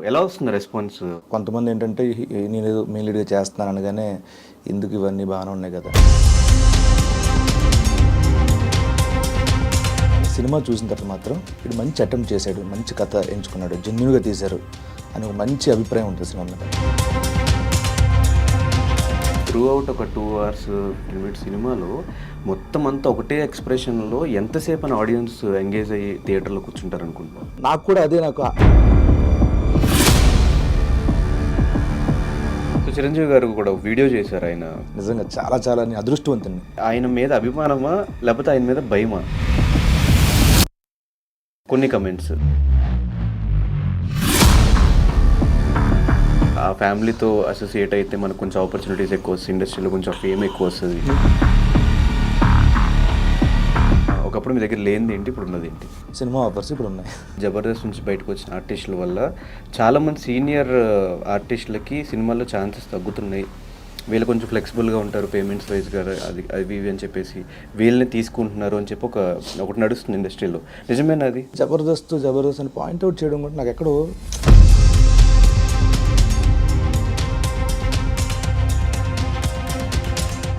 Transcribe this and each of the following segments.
ఎలా వస్తుంది రెస్పాన్స్? కొంతమంది ఏంటంటే నేను ఏదో మెయిన్ లీడ్గా చేస్తున్నాను అనగానే ఎందుకు ఇవన్నీ బాగానే ఉన్నాయి కదా. సినిమా చూసిన తర్వాత మాత్రం ఇది మంచి అటెంప్ట్ చేశాడు, మంచి కథ ఎంచుకున్నాడు, జెన్యున్గా తీశారు అని ఒక మంచి అభిప్రాయం ఉంటుంది సినిమా మీద. త్రూ అవుట్ ఒక 2 hours 15 minutes సినిమాలో మొత్తం అంతా ఒకటే ఎక్స్ప్రెషన్లో ఎంతసేపు అని ఆడియన్స్ ఎంగేజ్ అయ్యి థియేటర్లో కూర్చుంటారు అనుకుంటున్నాను. నాకు కూడా అదే సో చిరంజీవి గారు కూడా వీడియో చేశారు. ఆయన నిజంగా చాలా చాలా నేను అదృష్టవంతుని. ఆయన మీద అభిమానమా లేకపోతే ఆయన మీద భయమా? కొన్ని కమెంట్స్, ఆ ఫ్యామిలీతో అసోసియేట్ అయితే మనకు కొంచెం ఆపర్చునిటీస్ ఎక్కువ వస్తుంది, ఇండస్ట్రీలో కొంచెం ఫేమ్ ఎక్కువ వస్తుంది. ఒకప్పుడు మీ దగ్గర లేనిది ఏంటి, ఇప్పుడు ఉన్నది ఏంటి? సినిమా ఆఫర్స్ ఇప్పుడు ఉన్నాయి. జబర్దస్త్ నుంచి బయటకు వచ్చిన ఆర్టిస్టుల వల్ల చాలామంది సీనియర్ ఆర్టిస్టులకి సినిమాల్లో ఛాన్సెస్ తగ్గుతున్నాయి. వీళ్ళు కొంచెం ఫ్లెక్సిబుల్గా ఉంటారు పేమెంట్స్ వైజ్గా, అవి ఇవి అని చెప్పేసి వీళ్ళని తీసుకుంటున్నారు అని చెప్పి ఒకటి నడుస్తుంది ఇండస్ట్రీలో. నిజమేనా అది? జబర్దస్త్ అని పాయింట్అవుట్ చేయడం కూడా నాకు ఎక్కడో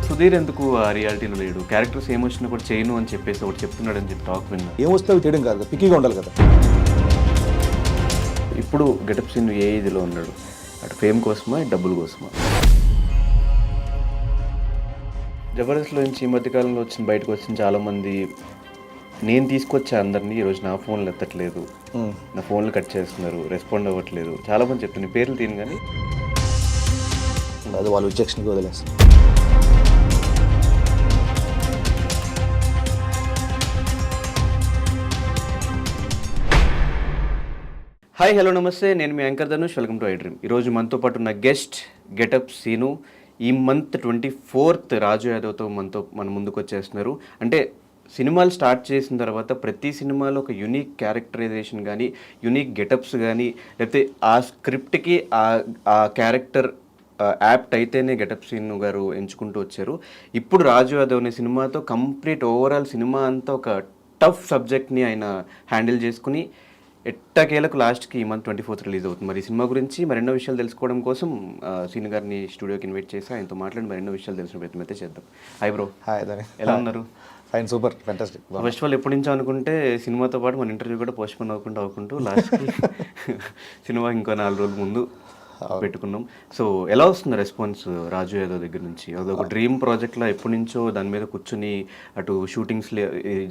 సుధీర్ ఎందుకు ఆ రియాలిటీలో లేడు? క్యారెక్టర్స్ ఏమొచ్చినా కూడా చేయను అని చెప్పేసి ఒకటి చెప్తున్నాడు అని చెప్పి టాక్ విన్నా. ఏమొస్తే చేయడం కాదు, పిక్కీగా ఉండాలి కదా. ఇప్పుడు గెటప్ సీన్ ఏ ఇదిలో ఉన్నాడు? అటు ఫేమ్ కోసమా, ఇటు డబ్బుల కోసమా? జబర్దస్త్లో నుంచి ఈ మధ్యకాలంలో బయటకు వచ్చిన చాలామంది, నేను తీసుకొచ్చా అందరినీ, ఈరోజు నా ఫోన్లు ఎత్తట్లేదు, నా ఫోన్లు కట్ చేస్తున్నారు, రెస్పాండ్ అవ్వట్లేదు, చాలామంది చెప్తున్నారు. పేర్లు తీను కానీ అది వాళ్ళ విచక్షణకి వదిలేస్తారు. హాయ్, హలో, నమస్తే. నేను మీ anchor Dhanush. Welcome to iDream. ఈరోజు మనతో పాటు ఉన్న గెస్ట్ గెటప్ సీను. ఈ మంత్ 24th రాజు యాదవ్తో మన ముందుకు వచ్చేస్తున్నారు. అంటే సినిమాలు స్టార్ట్ చేసిన తర్వాత ప్రతి సినిమాలో ఒక యూనిక్ క్యారెక్టరైజేషన్ కానీ, యూనిక్ గెటప్స్ కానీ, లేకపోతే ఆ స్క్రిప్ట్కి ఆ క్యారెక్టర్ యాప్ట్ అయితేనే గెటప్ సీను గారు ఎంచుకుంటూ వచ్చారు. ఇప్పుడు రాజు యాదవ్ అనే సినిమాతో కంప్లీట్ ఓవరాల్ సినిమా అంతా ఒక టఫ్ సబ్జెక్ట్ని ఆయన హ్యాండిల్ చేసుకుని ఎట్టకేలకు లాస్ట్కి ఈ మంత్ 24th రిలీజ్ అవుతుంది. మరి ఈ సినిమా గురించి మరెన్నో విషయాలు తెలుసుకోవడం కోసం సీను గారిని స్టూడియోకి ఇన్వైట్ చేసి ఆయనతో మాట్లాడి మరెన్నో విషయాలు తెలిసిన ప్రయత్నం అయితే చేద్దాం. Hi bro. హాయ్, ఎలా ఉన్నారు? Fine, super, fantastic. First of all ఎప్పటి నుంచో అనుకుంటే సినిమాతో పాటు మన ఇంటర్వ్యూ కూడా పోస్ట్పోన్ అవ్వకుంటూ లాస్ట్కి సినిమా ఇంకో 4 రోజుల ముందు పెట్టుకున్నాం. సో ఎలా వస్తుంది రెస్పాన్స్ రాజు యాదవ్ దగ్గర నుంచి? అదొక డ్రీమ్ ప్రాజెక్ట్లో ఎప్పటి నుంచో దాని మీద కూర్చుని అటు షూటింగ్స్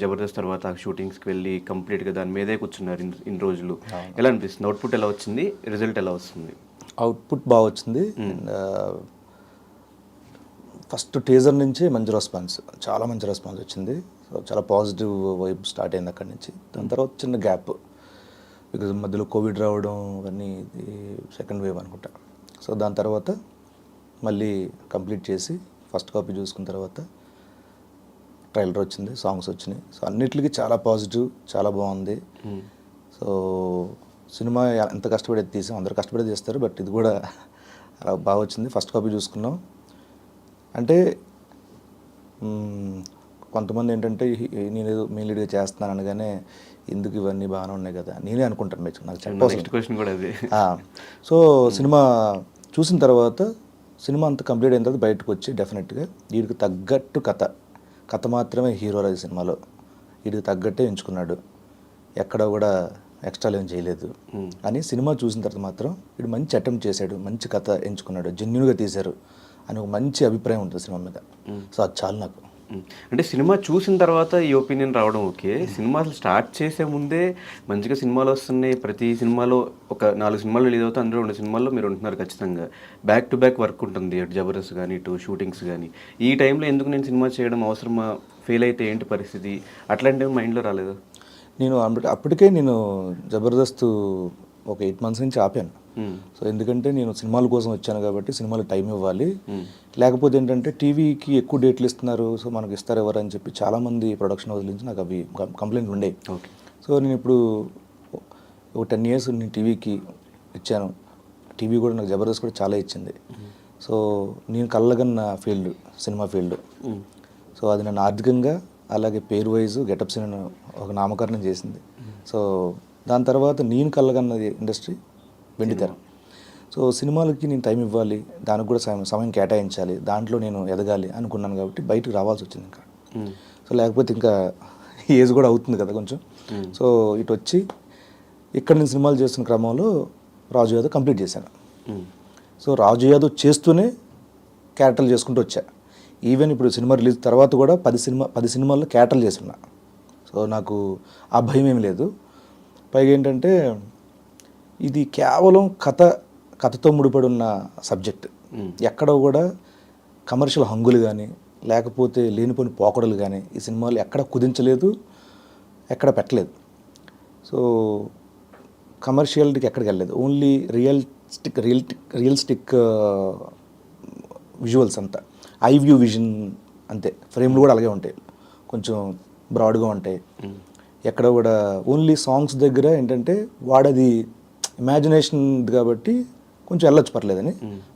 జబర్దస్త్ తర్వాత షూటింగ్స్కి వెళ్ళి కంప్లీట్గా దాని మీదే కూర్చున్నారు ఇన్ని రోజులు. ఎలా అనిపిస్తుంది? అవుట్పుట్ ఎలా వచ్చింది? రిజల్ట్ ఎలా వస్తుంది? అవుట్పుట్ బాగా వచ్చింది. ఫస్ట్ టీజర్ నుంచి మంచి రెస్పాన్స్, చాలా మంచి రెస్పాన్స్ వచ్చింది. సో చాలా పాజిటివ్ వైబ్ స్టార్ట్ అయింది అక్కడి నుంచి. దాని తర్వాత చిన్న గ్యాప్, బికాజ్ మధ్యలో కోవిడ్ రావడం అవన్నీ, ఇది సెకండ్ వేవ్ అనుకుంటా. సో దాని తర్వాత మళ్ళీ కంప్లీట్ చేసి ఫస్ట్ కాపీ చూసుకున్న తర్వాత ట్రైలర్ వచ్చింది, సాంగ్స్ వచ్చినాయి. సో అన్నిటికీ చాలా పాజిటివ్, చాలా బాగుంది. సో సినిమా ఎంత కష్టపడి తీసాం, అందరూ కష్టపడి తీస్తారు, బట్ ఇది కూడా బాగా వచ్చింది. ఫస్ట్ కాపీ చూసుకున్నాం. అంటే కొంతమంది ఏంటంటే నేను ఏదో మెయిన్ లీడ్గా చేస్తున్నాను అనగానే ఎందుకు ఇవన్నీ బాగానే ఉన్నాయి కదా నేనే అనుకుంటాను. నాకు క్వశ్చన్ కూడా అది. సో సినిమా చూసిన తర్వాత, సినిమా అంతా కంప్లీట్ అయిన తర్వాత బయటకు వచ్చి డెఫినెట్గా వీడికి తగ్గట్టు కథ మాత్రమే హీరో ఈ సినిమాలో, వీడికి తగ్గట్టే ఎంచుకున్నాడు, ఎక్కడ కూడా ఎక్స్ట్రా ఏం చేయలేదు అని సినిమా చూసిన తర్వాత మాత్రం వీడు మంచి అటెంప్ట్ చేశాడు, మంచి కథ ఎంచుకున్నాడు, జెన్యున్గా తీశారు అని ఒక మంచి అభిప్రాయం ఉంటుంది సినిమా మీద. సో అది చాలు నాకు. అంటే సినిమా చూసిన తర్వాత ఈ ఒపీనియన్ రావడం ఓకే. సినిమా అసలు స్టార్ట్ చేసే ముందే మంచిగా సినిమాలు వస్తున్నాయి, ప్రతి సినిమాలో ఒక 4 సినిమాలు రిలీజ్ అవుతాయి, అందులో 2 సినిమాల్లో మీరు ఉంటున్నారు ఖచ్చితంగా, బ్యాక్ టు బ్యాక్ వర్క్ ఉంటుంది, అటు జబర్దస్త్ కానీ ఇటు షూటింగ్స్ కానీ. ఈ టైంలో ఎందుకు నేను సినిమా చేయడం అవసరమా, ఫెయిల్ అయితే ఏంటి పరిస్థితి, అట్లాంటివి మైండ్లో రాలేదు? నేను అప్పటికే జబర్దస్త్ ఒక 8 months నుంచి ఆపాను. సో ఎందుకంటే నేను సినిమాల కోసం వచ్చాను కాబట్టి సినిమాలు టైం ఇవ్వాలి, లేకపోతే ఏంటంటే టీవీకి ఎక్కువ డేట్లు ఇస్తున్నారు, సో మనకి ఇస్తారు ఎవరు అని చెప్పి చాలామంది ప్రొడక్షన్ హౌస్ నుంచి నాకు అవి కంప్లైంట్లు ఉండేవి. సో నేను ఇప్పుడు ఒక 10 years నేను టీవీకి ఇచ్చాను. టీవీ కూడా నాకు జబర్దస్త్ కూడా చాలా ఇచ్చింది. సో నేను కళ్ళగన్న ఫీల్డ్ సినిమా ఫీల్డ్. సో అది నన్ను ఆర్థికంగా అలాగే పేరు వైజ్ గెటప్స్ ఒక నామకరణం చేసింది. సో దాని తర్వాత నేను కళ్ళగన్నది ఇండస్ట్రీ వెండితెర. సో సినిమాలకి నేను టైం ఇవ్వాలి, దానికి కూడా సమయం కేటాయించాలి, దాంట్లో నేను ఎదగాలి అనుకున్నాను కాబట్టి బయటకు రావాల్సి వచ్చింది ఇంకా. సో లేకపోతే ఇంకా ఏజ్ కూడా అవుతుంది కదా కొంచెం. సో ఇటు వచ్చి ఇక్కడ నేను సినిమాలు చేస్తున్న క్రమంలో రాజు యాదవ్ కంప్లీట్ చేశాను. సో రాజు యాదవ్ చేస్తూనే క్యారెక్టర్లు చేసుకుంటూ వచ్చా. ఈవెన్ ఇప్పుడు సినిమా రిలీజ్ తర్వాత కూడా 10 సినిమాల్లో క్యారెక్టర్లు చేస్తున్నా. సో నాకు ఆ భయం ఏమి లేదు. పైగా ఏంటంటే ఇది కేవలం కథతో ముడిపడి ఉన్న సబ్జెక్ట్. ఎక్కడ కూడా కమర్షియల్ హంగులు కానీ లేకపోతే లేనిపోని పోకడలు కానీ ఈ సినిమాలు ఎక్కడ కుదించలేదు, ఎక్కడ పెట్టలేదు. సో కమర్షియాలిటీకి ఎక్కడికి వెళ్ళలేదు. ఓన్లీ రియలిస్టిక్ విజువల్స్ అంతా, ఐ వ్యూ విజన్ అంతే. ఫ్రేమ్లు కూడా అలాగే ఉంటాయి, కొంచెం బ్రాడ్గా ఉంటాయి. ఎక్కడ కూడా ఓన్లీ సాంగ్స్ దగ్గర ఏంటంటే వాడది ఇమాజినేషన్ కాబట్టి కొంచెం వెళ్ళొచ్చు పర్లేదని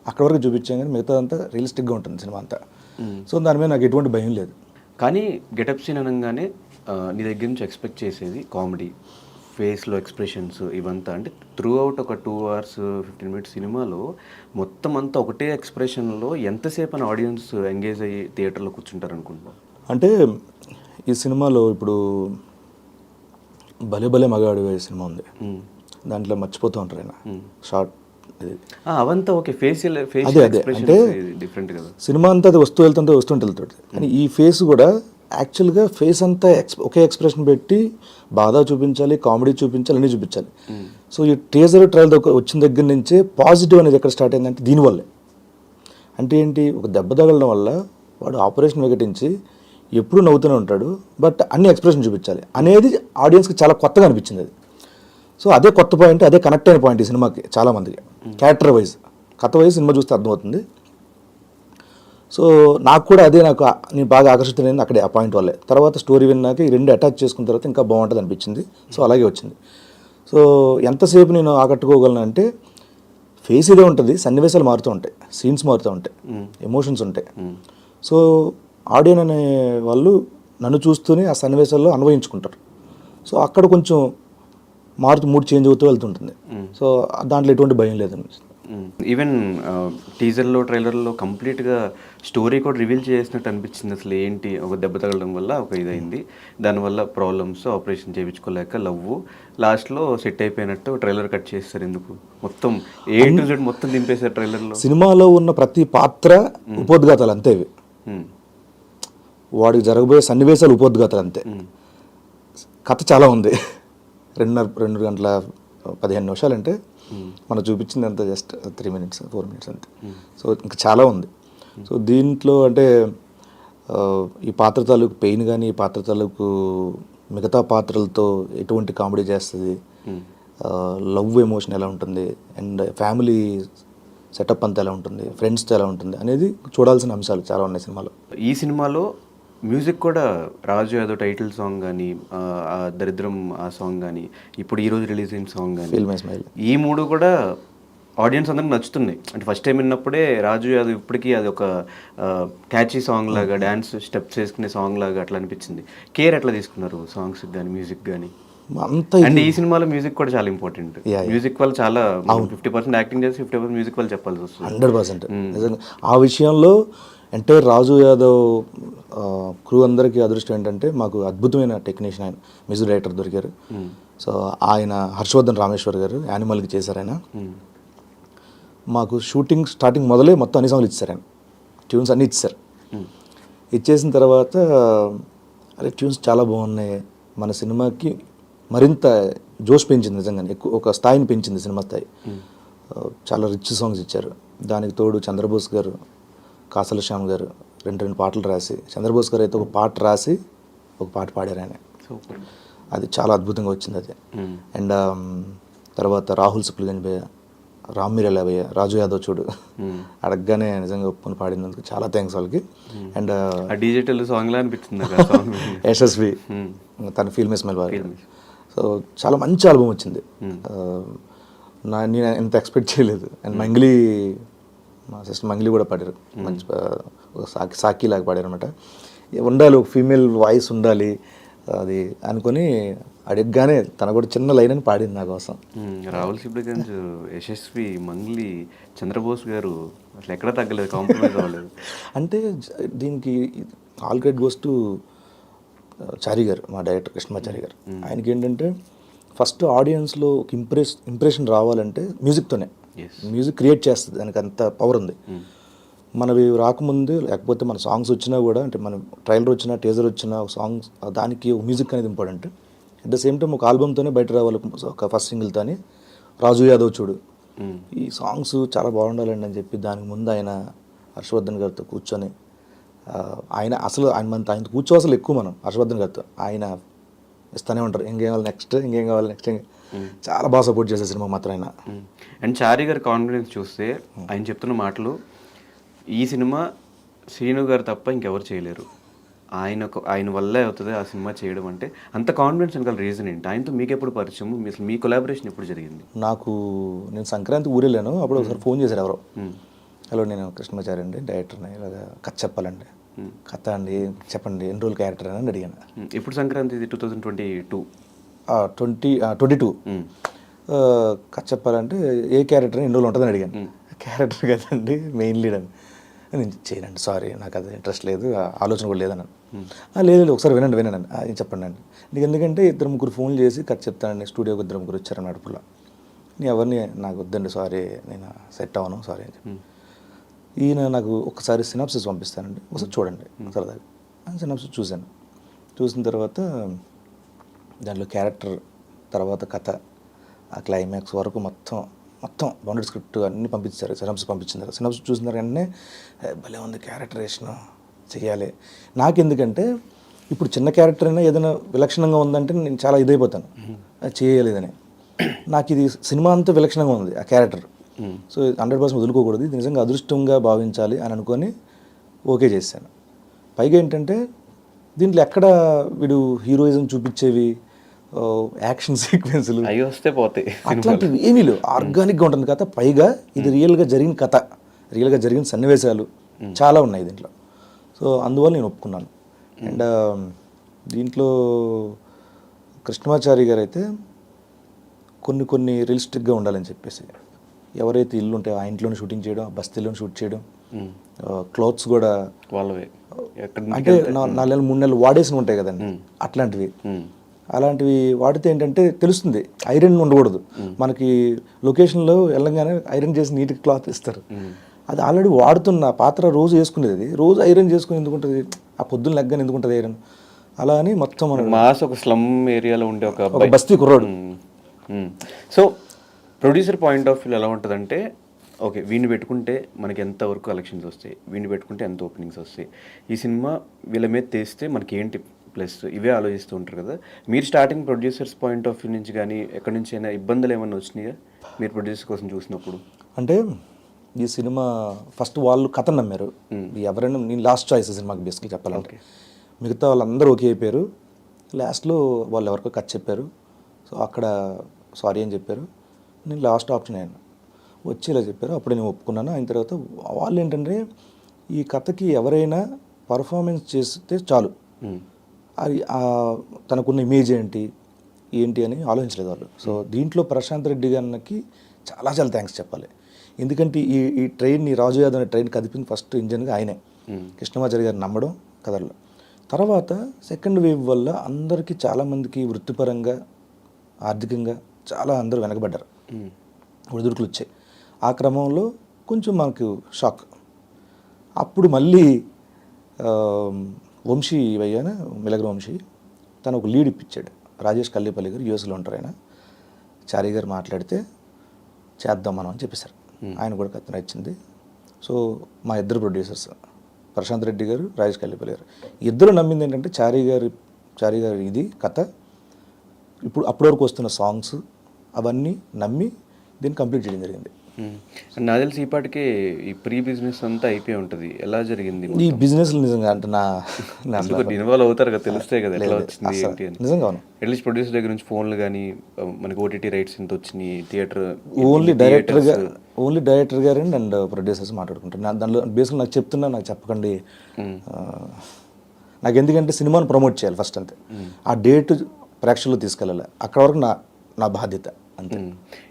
అక్కడ వరకు చూపించాం, కానీ మిగతా అంతా రియలిస్టిక్గా ఉంటుంది సినిమా అంతా. సో దాని మీద నాకు ఎటువంటి భయం లేదు. కానీ గెటప్ సీన్ అనగానే నీ దగ్గర నుంచి ఎక్స్పెక్ట్ చేసేది కామెడీ, ఫేస్లో ఎక్స్ప్రెషన్స్ ఇవంతా. అంటే త్రూ అవుట్ ఒక 2 hours 15 minutes సినిమాలో మొత్తం అంతా ఒకటే ఎక్స్ప్రెషన్లో ఎంతసేపు అని ఆడియన్స్ ఎంగేజ్ అయ్యి థియేటర్లో కూర్చుంటారు అనుకుంటున్నాం? అంటే ఈ సినిమాలో ఇప్పుడు భలే భలే మగాడు సినిమా ఉంది, దాంట్లో మర్చిపోతూ ఉంటారు ఆయన షార్ట్. అవంతా ఓకే, ఫేషియల్ అంటే డిఫరెంట్ కదా. సినిమా అంతా అది వస్తుంటుంది. కానీ ఈ ఫేస్ కూడా యాక్చువల్గా ఫేస్ అంతా ఒకే ఎక్స్ప్రెషన్ పెట్టి బాధ చూపించాలి, కామెడీ చూపించాలి, అన్నీ చూపించాలి. సో ఈ టీజర్ ట్రయల్ వచ్చిన దగ్గర నుంచే పాజిటివ్ అనేది ఎక్కడ స్టార్ట్ అయిందంటే దీనివల్లే. అంటే ఏంటి, ఒక దెబ్బ తగలడం వల్ల వాడు ఆపరేషన్ వికటించి ఎప్పుడూ నవ్వుతూనే ఉంటాడు, బట్ అన్ని ఎక్స్ప్రెషన్ చూపించాలి అనేది ఆడియన్స్కి చాలా కొత్తగా అనిపించింది అది. సో అదే కొత్త పాయింట్, అదే కనెక్ట్ అయిన పాయింట్ ఈ సినిమాకి చాలామందికి. క్యారెక్టర్ వైజ్, కథ వైజ్ సినిమా చూస్తే అర్థమవుతుంది. సో నాకు కూడా అదే, నేను బాగా ఆకర్షితులైంది అక్కడే ఆ పాయింట్ వల్లే. తర్వాత స్టోరీ విన్నాక ఈ రెండు అటాచ్ చేసుకున్న తర్వాత ఇంకా బాగుంటుంది అనిపించింది. సో అలాగే వచ్చింది. సో ఎంతసేపు నేను ఆకట్టుకోగలను అంటే ఫేస్ ఇదే ఉంటుంది, సన్నివేశాలు మారుతూ ఉంటాయి, సీన్స్ మారుతూ ఉంటాయి, ఎమోషన్స్ ఉంటాయి. సో ఆడియన్ అనే వాళ్ళు నన్ను చూస్తూనే ఆ సన్నివేశాల్లో అన్వయించుకుంటారు. సో అక్కడ కొంచెం మూడ్ చేంజ్ అవుతూ వెళ్తుంటుంది. సో దాంట్లో ఎటువంటి భయం లేదనిపిస్తుంది. ఈవెన్ టీజర్లో ట్రైలర్లో కంప్లీట్గా స్టోరీ కూడా రివీల్ చేసినట్టు అనిపించింది. అసలు ఏంటి, ఒక దెబ్బ తగలడం వల్ల ఒక ఇదైంది, దానివల్ల ప్రాబ్లమ్స్, ఆపరేషన్ చేయించుకోలేక లవ్, లాస్ట్లో సెట్ అయిపోయినట్టు ట్రైలర్ కట్ చేస్తారు. ఎందుకు మొత్తం A to Z మొత్తం దింపేశారు ట్రైలర్లో. సినిమాలో ఉన్న ప్రతి పాత్ర ఉపోద్ఘాతాలు అంతే, ఇవి వాడికి జరగబోయే సన్నివేశాలు ఉపోద్ఘాతాలు అంతే. కథ చాలా ఉంది. 2 గంటల 15 నిమిషాలు అంటే మనం చూపించింది అంత జస్ట్ 3 minutes 4 minutes అంతే. సో ఇంకా చాలా ఉంది. సో దీంట్లో అంటే ఈ పాత్ర తాలూకు పెయిన్ కానీ, ఈ పాత్ర తాలూకు మిగతా పాత్రలతో ఎటువంటి కామెడీ చేస్తుంది, లవ్ ఎమోషన్ ఎలా ఉంటుంది, అండ్ ఫ్యామిలీ సెటప్ అంతా ఎలా ఉంటుంది, ఫ్రెండ్స్తో ఎలా ఉంటుంది అనేది చూడాల్సిన అంశాలు చాలా ఉన్నాయి సినిమాలో. ఈ సినిమాలో మ్యూజిక్ కూడా రాజు యాదవ్ టైటిల్ సాంగ్ కానీ, దరిద్రం ఆ సాంగ్ కానీ, ఇప్పుడు ఈరోజు రిలీజ్ అయిన సాంగ్ కానీ, ఫీల్ మై స్మైల్, ఈ 3 కూడా ఆడియన్స్ అందరికి నచ్చుతున్నాయి. అంటే ఫస్ట్ టైం విన్నప్పుడే రాజు యాదవ్ ఇప్పటికీ అది ఒక క్యాచీ సాంగ్ లాగా, డ్యాన్స్ స్టెప్స్ వేసుకునే సాంగ్ లాగా అట్లా అనిపించింది. కేర్ ఎట్లా తీసుకున్నారు సాంగ్స్ కానీ, మ్యూజిక్ కానీ? అండ్ ఈ సినిమాలో మ్యూజిక్ కూడా చాలా ఇంపార్టెంట్. మ్యూజిక్ వల్ల చాలా 50% యాక్టింగ్ చేసి 50% మ్యూజిక్ వల్ల చెప్పాల్సి వస్తుంది. 100% నిజంగా. ఆ విషయంలో అంటే రాజు యాదవ్ క్రూ అందరికీ అదృష్టం ఏంటంటే మాకు అద్భుతమైన టెక్నీషియన్, ఆయన మ్యూజిక్ డైరెక్టర్ దొరికారు. సో ఆయన హర్షవర్ధన్ రామేశ్వర్ గారు యానిమల్కి చేశారు. ఆయన మాకు షూటింగ్ స్టార్టింగ్ మొదలే మొత్తం అన్ని సాంగ్లు ఇచ్చారు, ఆయన ట్యూన్స్ అన్నీ ఇచ్చారు. ఇచ్చేసిన తర్వాత అరే ట్యూన్స్ చాలా బాగున్నాయి, మన సినిమాకి మరింత జోష్ పెంచింది, నిజంగానే ఎక్కువ ఒక స్థాయిని పెంచింది సినిమా స్థాయి. చాలా రిచ్ సాంగ్స్ ఇచ్చారు. దానికి తోడు చంద్రబోస్ గారు, కాసల శ్యామ్ గారు 2 పాటలు రాసి, చంద్రబోస్ గారు అయితే ఒక పాట రాసి ఒక పాట పాడారు ఆయన. అది చాలా అద్భుతంగా వచ్చింది అది. అండ్ తర్వాత రాహుల్ సుప్లగంజ్ భయ్య, రామ్ మీరెలా భయ్య, రాజు యాదవ్ చూడు అడగగానే నిజంగా ఒప్పుకొని పాడినందుకు చాలా థ్యాంక్స్ వాళ్ళకి. అండ్ డిజిటల్ సాంగ్ లా అనిపించింది యశస్వి, తన ఫీల్ మై స్మైల్ బాగా. సో చాలా మంచి ఆల్బమ్ వచ్చింది. నేను ఎంత ఎక్స్పెక్ట్ చేయలేదు. అండ్ మంగ్లీ, మా సిస్టర్ మంగ్లీ కూడా పాడారు, మంచి సాకి లాగా పాడారు అనమాట. ఉండాలి, ఒక ఫీమేల్ వాయిస్ ఉండాలి, అది అనుకొని అడగగానే తన కూడా చిన్న లైన్ అని పాడింది నా కోసం. రాహుల్ సిబ్లిగంజ్, యశస్వి, మంగ్లీ, చంద్రబోస్ గారు అసలు ఎక్కడ తగ్గలేదు, కాంప్రమైజ్ అవ్వలేదు. అంటే దీనికి ఆల్ క్రెడిట్ గోస్ టు చారి గారు, మా డైరెక్టర్ కృష్ణమాచారి గారు. ఆయనకి ఏంటంటే ఫస్ట్ ఆడియన్స్లో ఒక ఇంప్రెషన్ రావాలంటే మ్యూజిక్తోనే. మ్యూజిక్ క్రియేట్ చేస్తుంది, దానికి అంత పవర్ ఉంది. మనవి రాకముందు లేకపోతే మన సాంగ్స్ వచ్చినా కూడా, అంటే మన ట్రైలర్ వచ్చినా టీజర్ వచ్చినా ఒక సాంగ్స్ దానికి మ్యూజిక్ అనేది important. At the same time ఒక ఆల్బమ్తోనే బయట రావాలి, ఒక ఫస్ట్ సింగిల్తోని రాజు యాదవ్ చూడు, ఈ సాంగ్స్ చాలా బాగుండాలండి అని చెప్పి దానికి ముందు ఆయన హర్షవర్ధన్ గారితో కూర్చొని, ఆయన ఆయన కూర్చో అసలు ఎక్కువ మనం హర్షవర్ధన్ గారితో ఆయన ఇస్తూనే ఉంటారు, ఇంకేం కావాలి నెక్స్ట్ చాలా బాగా సపోర్ట్ చేసే సినిమా మాత్రం ఆయన. అండ్ చారి గారి కాన్ఫిడెన్స్ చూస్తే ఆయన చెప్తున్న మాటలు, ఈ సినిమా శ్రీను గారు తప్ప ఇంకెవరు చేయలేరు, ఆయన వల్లే అవుతుంది ఆ సినిమా చేయడం అంటే. అంత కాన్ఫిడెన్స్ వెనకాల రీజన్ ఏంటి? ఆయనతో మీకు ఎప్పుడు పరిచయం, మీ కొలాబరేషన్ ఎప్పుడు జరిగింది? నేను సంక్రాంతి ఊరెళ్ళాను, అప్పుడు ఒకసారి ఫోన్ చేశారు ఎవరో, హలో నేను కృష్ణమాచారి అండి, డైరెక్టర్ని, ఇలాగా కథ చెప్పాలండి. కథ అండి చెప్పండి, ఎన్ని రోజులు క్యారెక్టర్ అని అడిగాను. ఇప్పుడు సంక్రాంతి 2022 కథ చెప్పాలంటే ఏ క్యారెక్టర్ ఎన్ని రోజులు ఉంటుందని అడిగాను. క్యారెక్టర్ కదండి, మెయిన్ లీడ్ అని. నేను చేయనండి, సారీ నాకు అది ఇంట్రెస్ట్ లేదు, ఆలోచన కూడా లేదన్నాను. లేదు ఒకసారి వినండి చెప్పండి అండి. నీకు ఎందుకంటే 2-3 ఫోన్లు చేసి కథ చెప్తానండి, స్టూడియోకి 2-3 వచ్చారు నడుపులో, నీ ఎవరిని నాకు వద్దండి, సారీ నేను సెట్ అవ్వను, సారీ అని చెప్పి. ఈయన నాకు ఒకసారి సినాప్సిస్ పంపిస్తానండి, ఒకసారి చూడండి సరదాగా అని సినాప్సిస్ చూశాను. చూసిన తర్వాత దాంట్లో క్యారెక్టర్, తర్వాత కథ, ఆ క్లైమాక్స్ వరకు మొత్తం బౌండెడ్ స్క్రిప్ట్ అన్నీ పంపించారు. సినాప్సిస్ పంపించారు. సినాప్సిస్ చూసిన వెంటనే భలే ఉంది, క్యారెక్టరేషన్ చెయ్యాలి. నాకెందుకంటే ఇప్పుడు చిన్న క్యారెక్టర్ అయినా ఏదైనా విలక్షణంగా ఉందంటే నేను చాలా ఇదైపోతాను, చేయలేదని. నాకు ఇది సినిమా అంతా విలక్షణంగా ఉంది ఆ క్యారెక్టర్, సో 100% వదులుకోకూడదు, ఇది నిజంగా అదృష్టంగా భావించాలి అని అనుకొని ఓకే చేశాను. పైగా ఏంటంటే దీంట్లో ఎక్కడ వీడు హీరోయిజం చూపించేవి, యాక్షన్ సీక్వెన్స్లు అవి వస్తే పోతాయి, అట్లాంటివి ఏమీ లేవు, ఆర్గానిక్గా ఉంటుంది కథ. పైగా ఇది రియల్గా జరిగిన కథ, రియల్గా జరిగిన సన్నివేశాలు చాలా ఉన్నాయి దీంట్లో. సో అందువల్ల నేను ఒప్పుకున్నాను. అండ్ దీంట్లో కృష్ణమాచారి గారు అయితే కొన్ని రియలిస్టిక్గా ఉండాలని చెప్పేసి, ఎవరైతే ఇల్లు ఉంటాయో ఆ ఇంట్లోనే షూటింగ్ చేయడం, ఆ బస్తీలోనే షూట్ చేయడం, క్లోత్స్ కూడా వాళ్ళవే, అంటే 4 నెలలు 3 నెలలు వాడేసి ఉంటాయి కదండి, అలాంటివి వాడితే ఏంటంటే తెలుస్తుంది, ఐరన్ ఉండకూడదు. మనకి లొకేషన్లో వెళ్ళంగానే ఐరన్ చేసి నీట్గా క్లాత్ ఇస్తారు, అది ఆల్రెడీ వాడుతున్న పాత్ర రోజు వేసుకునేది, రోజు ఐరన్ చేసుకుని ఎందుకుంటుంది, ఆ పొద్దున్న లెగ్గని ఎందుకుంటుంది ఐరన్, అలా అని మొత్తం మాస్ ఒక స్లమ్ ఏరియాలో ఉండే ఒక బస్తీ కుర్రాడు. So producer point of view ఎలా ఉంటుందంటే, ఓకే వీడిని పెట్టుకుంటే మనకి ఎంతవరకు కలెక్షన్స్ వస్తాయి, వీడిని పెట్టుకుంటే ఎంత ఓపెనింగ్స్ వస్తాయి, ఈ సినిమా వీళ్ళ మీద తీస్తే మనకి ఏంటి ప్లస్, ఇవే ఆలోచిస్తూ ఉంటారు కదా. మీరు starting producers point of view నుంచి కానీ ఎక్కడి నుంచి అయినా ఇబ్బందులు ఏమైనా వచ్చినాయా మీరు ప్రొడ్యూసర్ కోసం చూసినప్పుడు? అంటే ఈ సినిమా ఫస్ట్ వాళ్ళు కథ నమ్మారు, ఎవరైనా నేను లాస్ట్ చాయిస్ సినిమాకి బేసిక్గా చెప్పాలంటే, మిగతా వాళ్ళందరూ ఓకే అయిపోయారు. లాస్ట్లో వాళ్ళు ఎవరికో కథ చెప్పారు, సో అక్కడ సారీ అని చెప్పారు. నేను లాస్ట్ ఆప్షన్ అయ్యాను, వచ్చి ఇలా చెప్పారు, అప్పుడు నేను ఒప్పుకున్నాను. అయిన తర్వాత వాళ్ళు ఏంటంటే ఈ కథకి ఎవరైనా పర్ఫార్మెన్స్ చేస్తే చాలు, అది తనకున్న ఇమేజ్ ఏంటి అని ఆలోచించలేదు వాళ్ళు. సో దీంట్లో ప్రశాంత్ రెడ్డి గారికి చాలా థ్యాంక్స్ చెప్పాలి. ఎందుకంటే ఈ ట్రైన్ని, రాజు యాదవ్ అనే ట్రైన్ కదిపింది ఫస్ట్ ఇంజన్గా ఆయనే, కృష్ణమాచారి గారిని నమ్మడం కథల్లో. తర్వాత సెకండ్ వేవ్ వల్ల అందరికీ చాలామందికి వృత్తిపరంగా, ఆర్థికంగా చాలా అందరూ వెనకబడ్డారు, ఒడిదుడుకులు వచ్చాయి. ఆ క్రమంలో కొంచెం మనకు షాక్. అప్పుడు మళ్ళీ వంశీ భయ్యాన మిలగ్ర వంశీ తను ఒక లీడ్ ఇప్పించాడు, రాజేష్ కల్లేపల్లి గారు యూఎస్లో ఉంటారు ఆయన. చారి గారు మాట్లాడితే చేద్దాం మనం అని చెప్పేశారు, ఆయన కూడా కథ నచ్చింది. సో మా ఇద్దరు ప్రొడ్యూసర్స్ ప్రశాంత్ రెడ్డి గారు, రాజేష్ కల్లేపల్లి గారు, ఇద్దరు నమ్మింది ఏంటంటే చారి గారి ఇది కథ, అప్పటి వరకు వస్తున్న సాంగ్స్ అవన్నీ నమ్మి దీన్ని కంప్లీట్ చేయడం జరిగింది. నాకు తెలిసి ఈపాటికి ఈ ప్రీ బిజినెస్ అంతా అయిపోయి ఉంటుంది, ఎలా జరిగింది ఈ బిజినెస్ నిజంగా అంటే ఇన్వాల్వ్ అవుతారు కదా, తెలుస్తాయి కదా ఎట్లా వచ్చింది ఏంటి అని. నిజంగా అట్లీస్ట్ ప్రొడ్యూసర్ దగ్గర నుంచి ఫోన్లు కానీ మనకి ఓటీటీ రైట్స్ ఎంత వచ్చినాయి, థియేటర్ ఓన్లీ డైరెక్టర్ గారు అండ్ ప్రొడ్యూసర్స్ మాట్లాడుకుంటారు. దానిలో బేసిక్గా నాకు చెప్తున్నా, నాకు చెప్పకండి నాకు ఎందుకంటే సినిమాను ప్రమోట్ చేయాలి ఫస్ట్ అంతే. ఆ డేట్ ప్రేక్షకులు తీసుకెళ్ళాలి, అక్కడ వరకు నా బాధ్యత అంతే.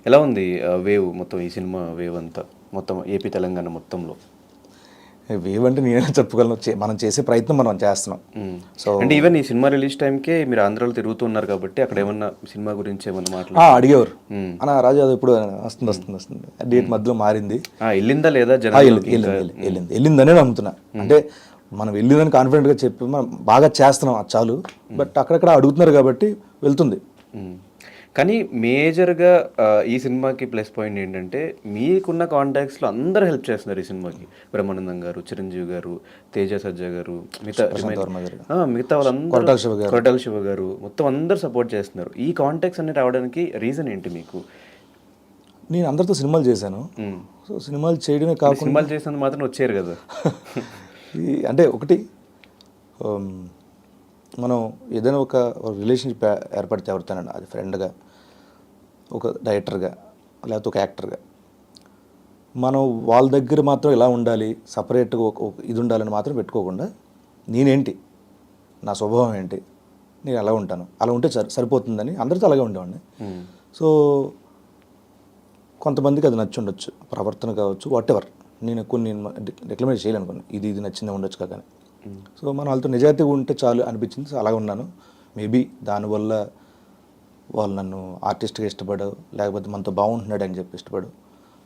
ఎలా ఉంది వేవ్ మొత్తం, ఈ సినిమా వేవ్ అంతా మొత్తం ఏపీ తెలంగాణ మొత్తంలో? వేవ్ అంటే నేనే చెప్పుకోగలను, మనం చేసే ప్రయత్నం మనం చేస్తున్నాం. సో అంటే ఈవెన్ ఈ సినిమా రిలీజ్ టైంకే మీరు ఆంధ్రాలో తిరుగుతున్నారు కాబట్టి అక్కడ ఏమన్నా సినిమా గురించి ఏమన్నా అడిగేవారు, అన్న రాజు అది ఇప్పుడు వస్తుంది డేట్ మధ్యలో మారింది, వెళ్ళిందా లేదా వెళ్ళిందనే నమ్ముతున్నా. అంటే మనం వెళ్ళిందని కాన్ఫిడెంట్గా చెప్పి మనం బాగా చేస్తున్నాం అది చాలు. బట్ అక్కడక్కడ అడుగుతున్నారు కాబట్టి వెళ్తుంది. కానీ మేజర్గా ఈ సినిమాకి ప్లస్ పాయింట్ ఏంటంటే మీకున్న కాంటాక్ట్స్లో అందరూ హెల్ప్ చేస్తున్నారు ఈ సినిమాకి. బ్రహ్మానందం గారు, చిరంజీవి గారు, తేజ సజ్జా గారు, మిగతా వాళ్ళందరూ, కొరటాల శివ గారు, మొత్తం అందరూ సపోర్ట్ చేస్తున్నారు. ఈ కాంటాక్ట్స్ అన్ని రావడానికి రీజన్ ఏంటి మీకు? నేను అందరితో సినిమాలు చేశాను. సో సినిమాలు చేయడమే కాకుండా సినిమాలు చేసినందుకు మాత్రం వచ్చారు కదా. అంటే ఒకటి మనం ఏదైనా ఒక రిలేషన్షిప్ ఏర్పడితే ఎవరితోనండి, అది ఫ్రెండ్గా, ఒక డైరెక్టర్గా, లేకపోతే ఒక యాక్టర్గా, మనం వాళ్ళ దగ్గర మాత్రం ఇలా ఉండాలి, సపరేట్గా ఒక ఇది ఉండాలని మాత్రం పెట్టుకోకుండా నేనేంటి, నా స్వభావం ఏంటి, నేను ఎలా ఉంటాను, అలా ఉంటే సరిపోతుందని అందరితో అలాగే ఉండేవాడిని. సో కొంతమందికి అది నచ్చి ఉండొచ్చు, ప్రవర్తన కావచ్చు, వాట్ ఎవర్. నేను కొన్ని రికమెండ్ చేయలేను, కొన్ని ఇది నచ్చిందే ఉండొచ్చు కానీ. సో మనం వాళ్ళతో నిజాయితీగా ఉంటే చాలు అనిపించింది. సో అలాగే ఉన్నాను. మేబీ దానివల్ల వాళ్ళు నన్ను ఆర్టిస్ట్గా ఇష్టపడవు, లేకపోతే మనతో బాగుంటున్నాడు అని చెప్పి ఇష్టపడు.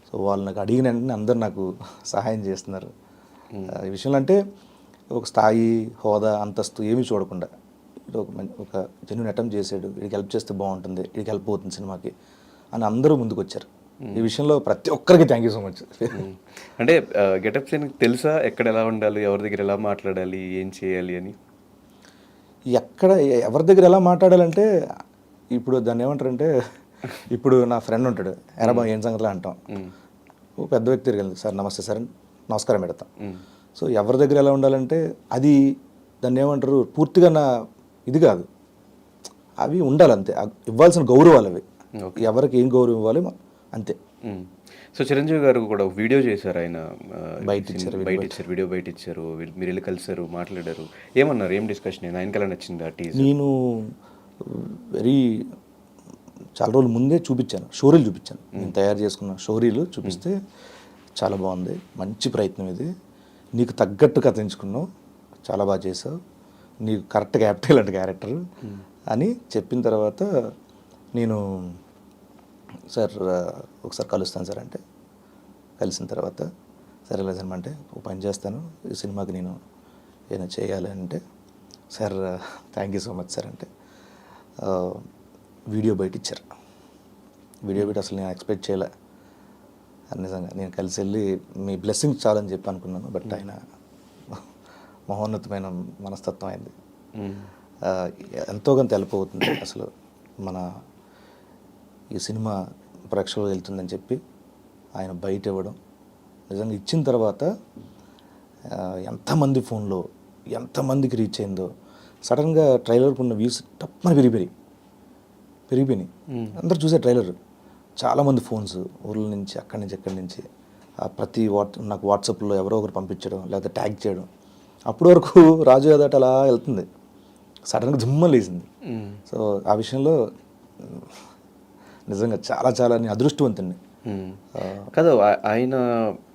సో వాళ్ళు నాకు అడిగిన వెంటనే అందరూ నాకు సహాయం చేస్తున్నారు ఈ విషయంలో. అంటే ఒక స్థాయి, హోదా, అంతస్తు ఏమీ చూడకుండా ఒక జెన్యూన్ అటెంప్ట్ చేసాడు, వీడికి హెల్ప్ చేస్తే బాగుంటుంది, వీడికి హెల్ప్ అవుతుంది సినిమాకి అని అందరూ ముందుకు వచ్చారు. ఈ విషయంలో ప్రతి ఒక్కరికి థ్యాంక్ యూ సో మచ్. అంటే గెటప్ సీన్కి తెలుసా ఎక్కడ ఎలా ఉండాలి, ఎవరి దగ్గర ఎలా మాట్లాడాలి, ఏం చేయాలి అని? ఎక్కడ ఎవరి దగ్గర ఎలా మాట్లాడాలంటే, ఇప్పుడు దాన్ని ఏమంటారంటే, ఇప్పుడు నా ఫ్రెండ్ ఉంటాడు, ఎరాబా ఏం సంగతిలో అంటాం, ఓ పెద్ద వ్యక్తి తిరిగి సార్ నమస్తే సార్ నమస్కారం పెడతాం. సో ఎవరి దగ్గర ఎలా ఉండాలంటే అది దాన్ని ఏమంటారు, పూర్తిగా నా ఇది కాదు, అవి ఉండాలి అంతే, ఇవ్వాల్సిన గౌరవాలు అవి, ఎవరికి ఏం గౌరవం ఇవ్వాలి అంతే. సో చిరంజీవి గారు కూడా వీడియో చేశారు, ఆయన బయట ఇచ్చారు, వీడియో బయట ఇచ్చారు, మీరు వెళ్ళి కలిసారు, మాట్లాడారు, ఏమన్నారు, ఏం డిస్కషన్ అయింది, ఆయనకి ఎలా నచ్చింది ఆ టీజర్? నేను చాలా రోజుల ముందే చూపించాను, షోరీలు చూపించాను, నేను తయారు చేసుకున్న షోరీలు చూపిస్తే చాలా బాగుంది, మంచి ప్రయత్నం ఇది, నీకు తగ్గట్టు కథ ఎంచుకున్నావు, చాలా బాగా చేసావు, నీకు కరెక్ట్ క్యాపిటల్ అంటే క్యారెక్టర్ అని చెప్పిన తర్వాత నేను సార్ ఒకసారి కలుస్తాను సార్ అంటే, కలిసిన తర్వాత సరే లేదమ్మా అంటే ఒక పని చేస్తాను, ఈ సినిమాకి నేను ఏమైనా చేయాలి అంటే, sir thank you so much sir అంటే వీడియో బయట ఇచ్చారు. వీడియో బయట అసలు నేను ఎక్స్పెక్ట్ చేయలే, నిజంగా నేను కలిసి వెళ్ళి మీ బ్లెస్సింగ్స్ చాలని చెప్పి అనుకున్నాను. బట్ ఆయన మహోన్నతమైన మనస్తత్వం అయింది, ఎంతో కొంత హెల్ప్ అవుతుంది. అసలు మన ఈ సినిమా ప్రేక్షకులకు వెళ్తుందని చెప్పి ఆయన బయట ఇవ్వడం, నిజంగా ఇచ్చిన తర్వాత ఎంతమంది ఫోన్లో ఎంతమందికి రీచ్ అయిందో, సడన్గా ట్రైలర్కి ఉన్న వ్యూస్ టప్పని పెరిగిపోయినాయి. అందరు చూసే ట్రైలర్, చాలామంది ఫోన్స్ ఊర్ల నుంచి, అక్కడి నుంచి ఎక్కడి నుంచి, ప్రతి నాకు వాట్సాప్లో ఎవరో ఒకరు పంపించడం, లేకపోతే ట్యాగ్ చేయడం. అప్పటి వరకు రాజు యాదవ్ అలా వెళ్తుంది, సడన్గా జుమ్మలు వేసింది. సో ఆ విషయంలో నిజంగా చాలా చాలా నేను అదృష్టవంతుడిని. కాదు, ఆయన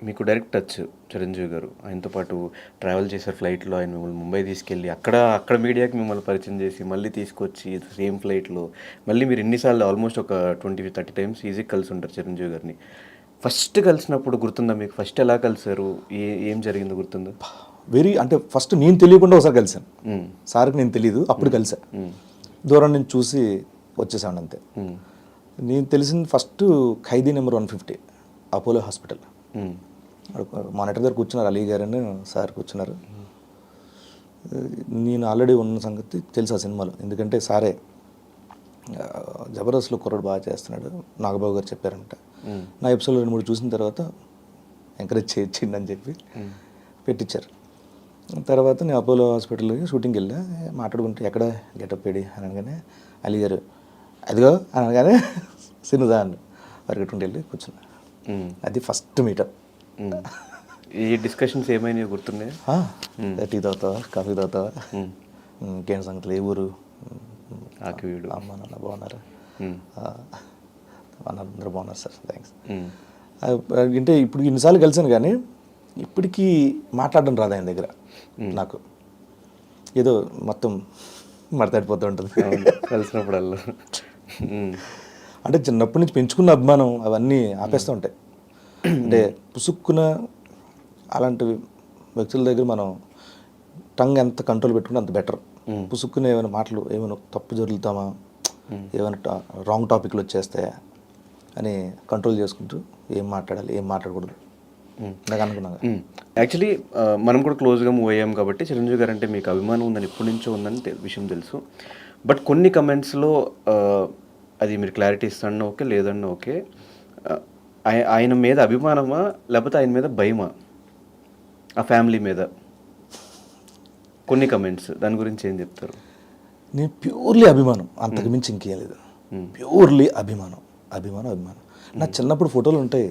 మీకు డైరెక్ట్ టచ్, చిరంజీవి గారు ఆయనతో పాటు ట్రావెల్ చేశారు ఫ్లైట్లో, ఆయన మిమ్మల్ని ముంబై తీసుకెళ్ళి అక్కడ మీడియాకి మిమ్మల్ని పరిచయం చేసి మళ్ళీ తీసుకొచ్చి సేమ్ ఫ్లైట్లో మళ్ళీ మీరు ఎన్నిసార్లు, ఆల్మోస్ట్ ఒక 20-30 టైమ్స్ ఈజీగా కలిసి ఉంటారు చిరంజీవి గారిని. ఫస్ట్ కలిసినప్పుడు గుర్తుందా మీకు? ఫస్ట్ ఎలా కలిసారు, ఏం జరిగిందో గుర్తుందా? అంటే ఫస్ట్ నేను తెలియకుండా ఒకసారి కలిసాను సార్కి, నేను తెలియదు, అప్పుడు కలిసా, దూరం నుంచి చూసి వచ్చేసాను అంతే. నేను తెలిసింది ఫస్ట్ ఖైదీ నెంబర్ 150 అపోలో హాస్పిటల్, మానిటర్ దగ్గర కూర్చున్నారు, అలీ గారని సార్ కూర్చున్నారు. నేను ఆల్రెడీ ఉన్న సంగతి తెలుసు ఆ సినిమాలో, ఎందుకంటే సారే జబర్దస్త్లో కుర్రాడు బాగా చేస్తున్నాడు, నాగబాబు గారు చెప్పారంట. నా ఎపిసోడ్లో 2-3 చూసిన తర్వాత ఎంకరేజ్ చేయించిండని చెప్పి పెట్టించారు. తర్వాత నేను అపోలో హాస్పిటల్కి షూటింగ్కి వెళ్ళా, మాట్లాడుకుంటే ఎక్కడ గెటప్ పెడి అని అనగానే అలీ గారు అదిగో అనగానే సినిదా అని పరిగెట్టుకుంటూ వెళ్ళి కూర్చున్నా. అది ఫస్ట్ మీటప్. ఈ డిస్కషన్స్ ఏమైనా గుర్తున్నాయి? టీ తాగుతావా, కాఫీ తాగుతావా, ఇంకేం సంగతులు, ఏ ఊరు, ఆకివీడు, అమ్మ నాన్న బాగున్నారా, అందరూ బాగున్నారు సార్, థ్యాంక్స్. అంటే ఇప్పుడు ఇన్నిసార్లు కలిసాను కానీ ఇప్పటికీ మాట్లాడడం రాదు ఆయన దగ్గర నాకు. ఏదో మొత్తం మడతాడిపోతూ ఉంటుంది కలిసినప్పుడల్లా. అంటే చిన్నప్పటి నుంచి పెంచుకున్న అభిమానం అవన్నీ ఆపేస్తూ ఉంటాయి. అంటే పుసుక్కున అలాంటి వ్యక్తుల దగ్గర మనం టంగ్ ఎంత కంట్రోల్ పెట్టుకుంటే అంత బెటర్. పుసుక్కున ఏమైనా మాటలు ఏమైనా తప్పు జరుగుతామా, ఏమైనా రాంగ్ టాపిక్లు వచ్చేస్తాయా అని కంట్రోల్ చేసుకుంటూ ఏం మాట్లాడాలి ఏం మాట్లాడకూడదు నాకు అనుకున్నాను. యాక్చువల్లీ మనం కూడా క్లోజ్గా మూవ్ అయ్యాం కాబట్టి చిరంజీవి గారు అంటే మీకు అభిమానం ఉందని ఎప్పటి నుంచో ఉందని విషయం తెలుసు. బట్ కొన్ని కమెంట్స్లో అది మీరు క్లారిటీ ఇస్తాను ఓకే, లేదన్నా ఓకే, ఆయన మీద అభిమానమా లేకపోతే ఆయన మీద భయమా, ఆ ఫ్యామిలీ మీద కొన్ని కమెంట్స్, దాని గురించి ఏం చెప్తారు? నేను ప్యూర్లీ అభిమానం, అంతకు మించి ఇంకేం లేదు. ప్యూర్లీ అభిమానం అభిమానం అభిమానం. నా చిన్నప్పుడు ఫోటోలు ఉంటాయి,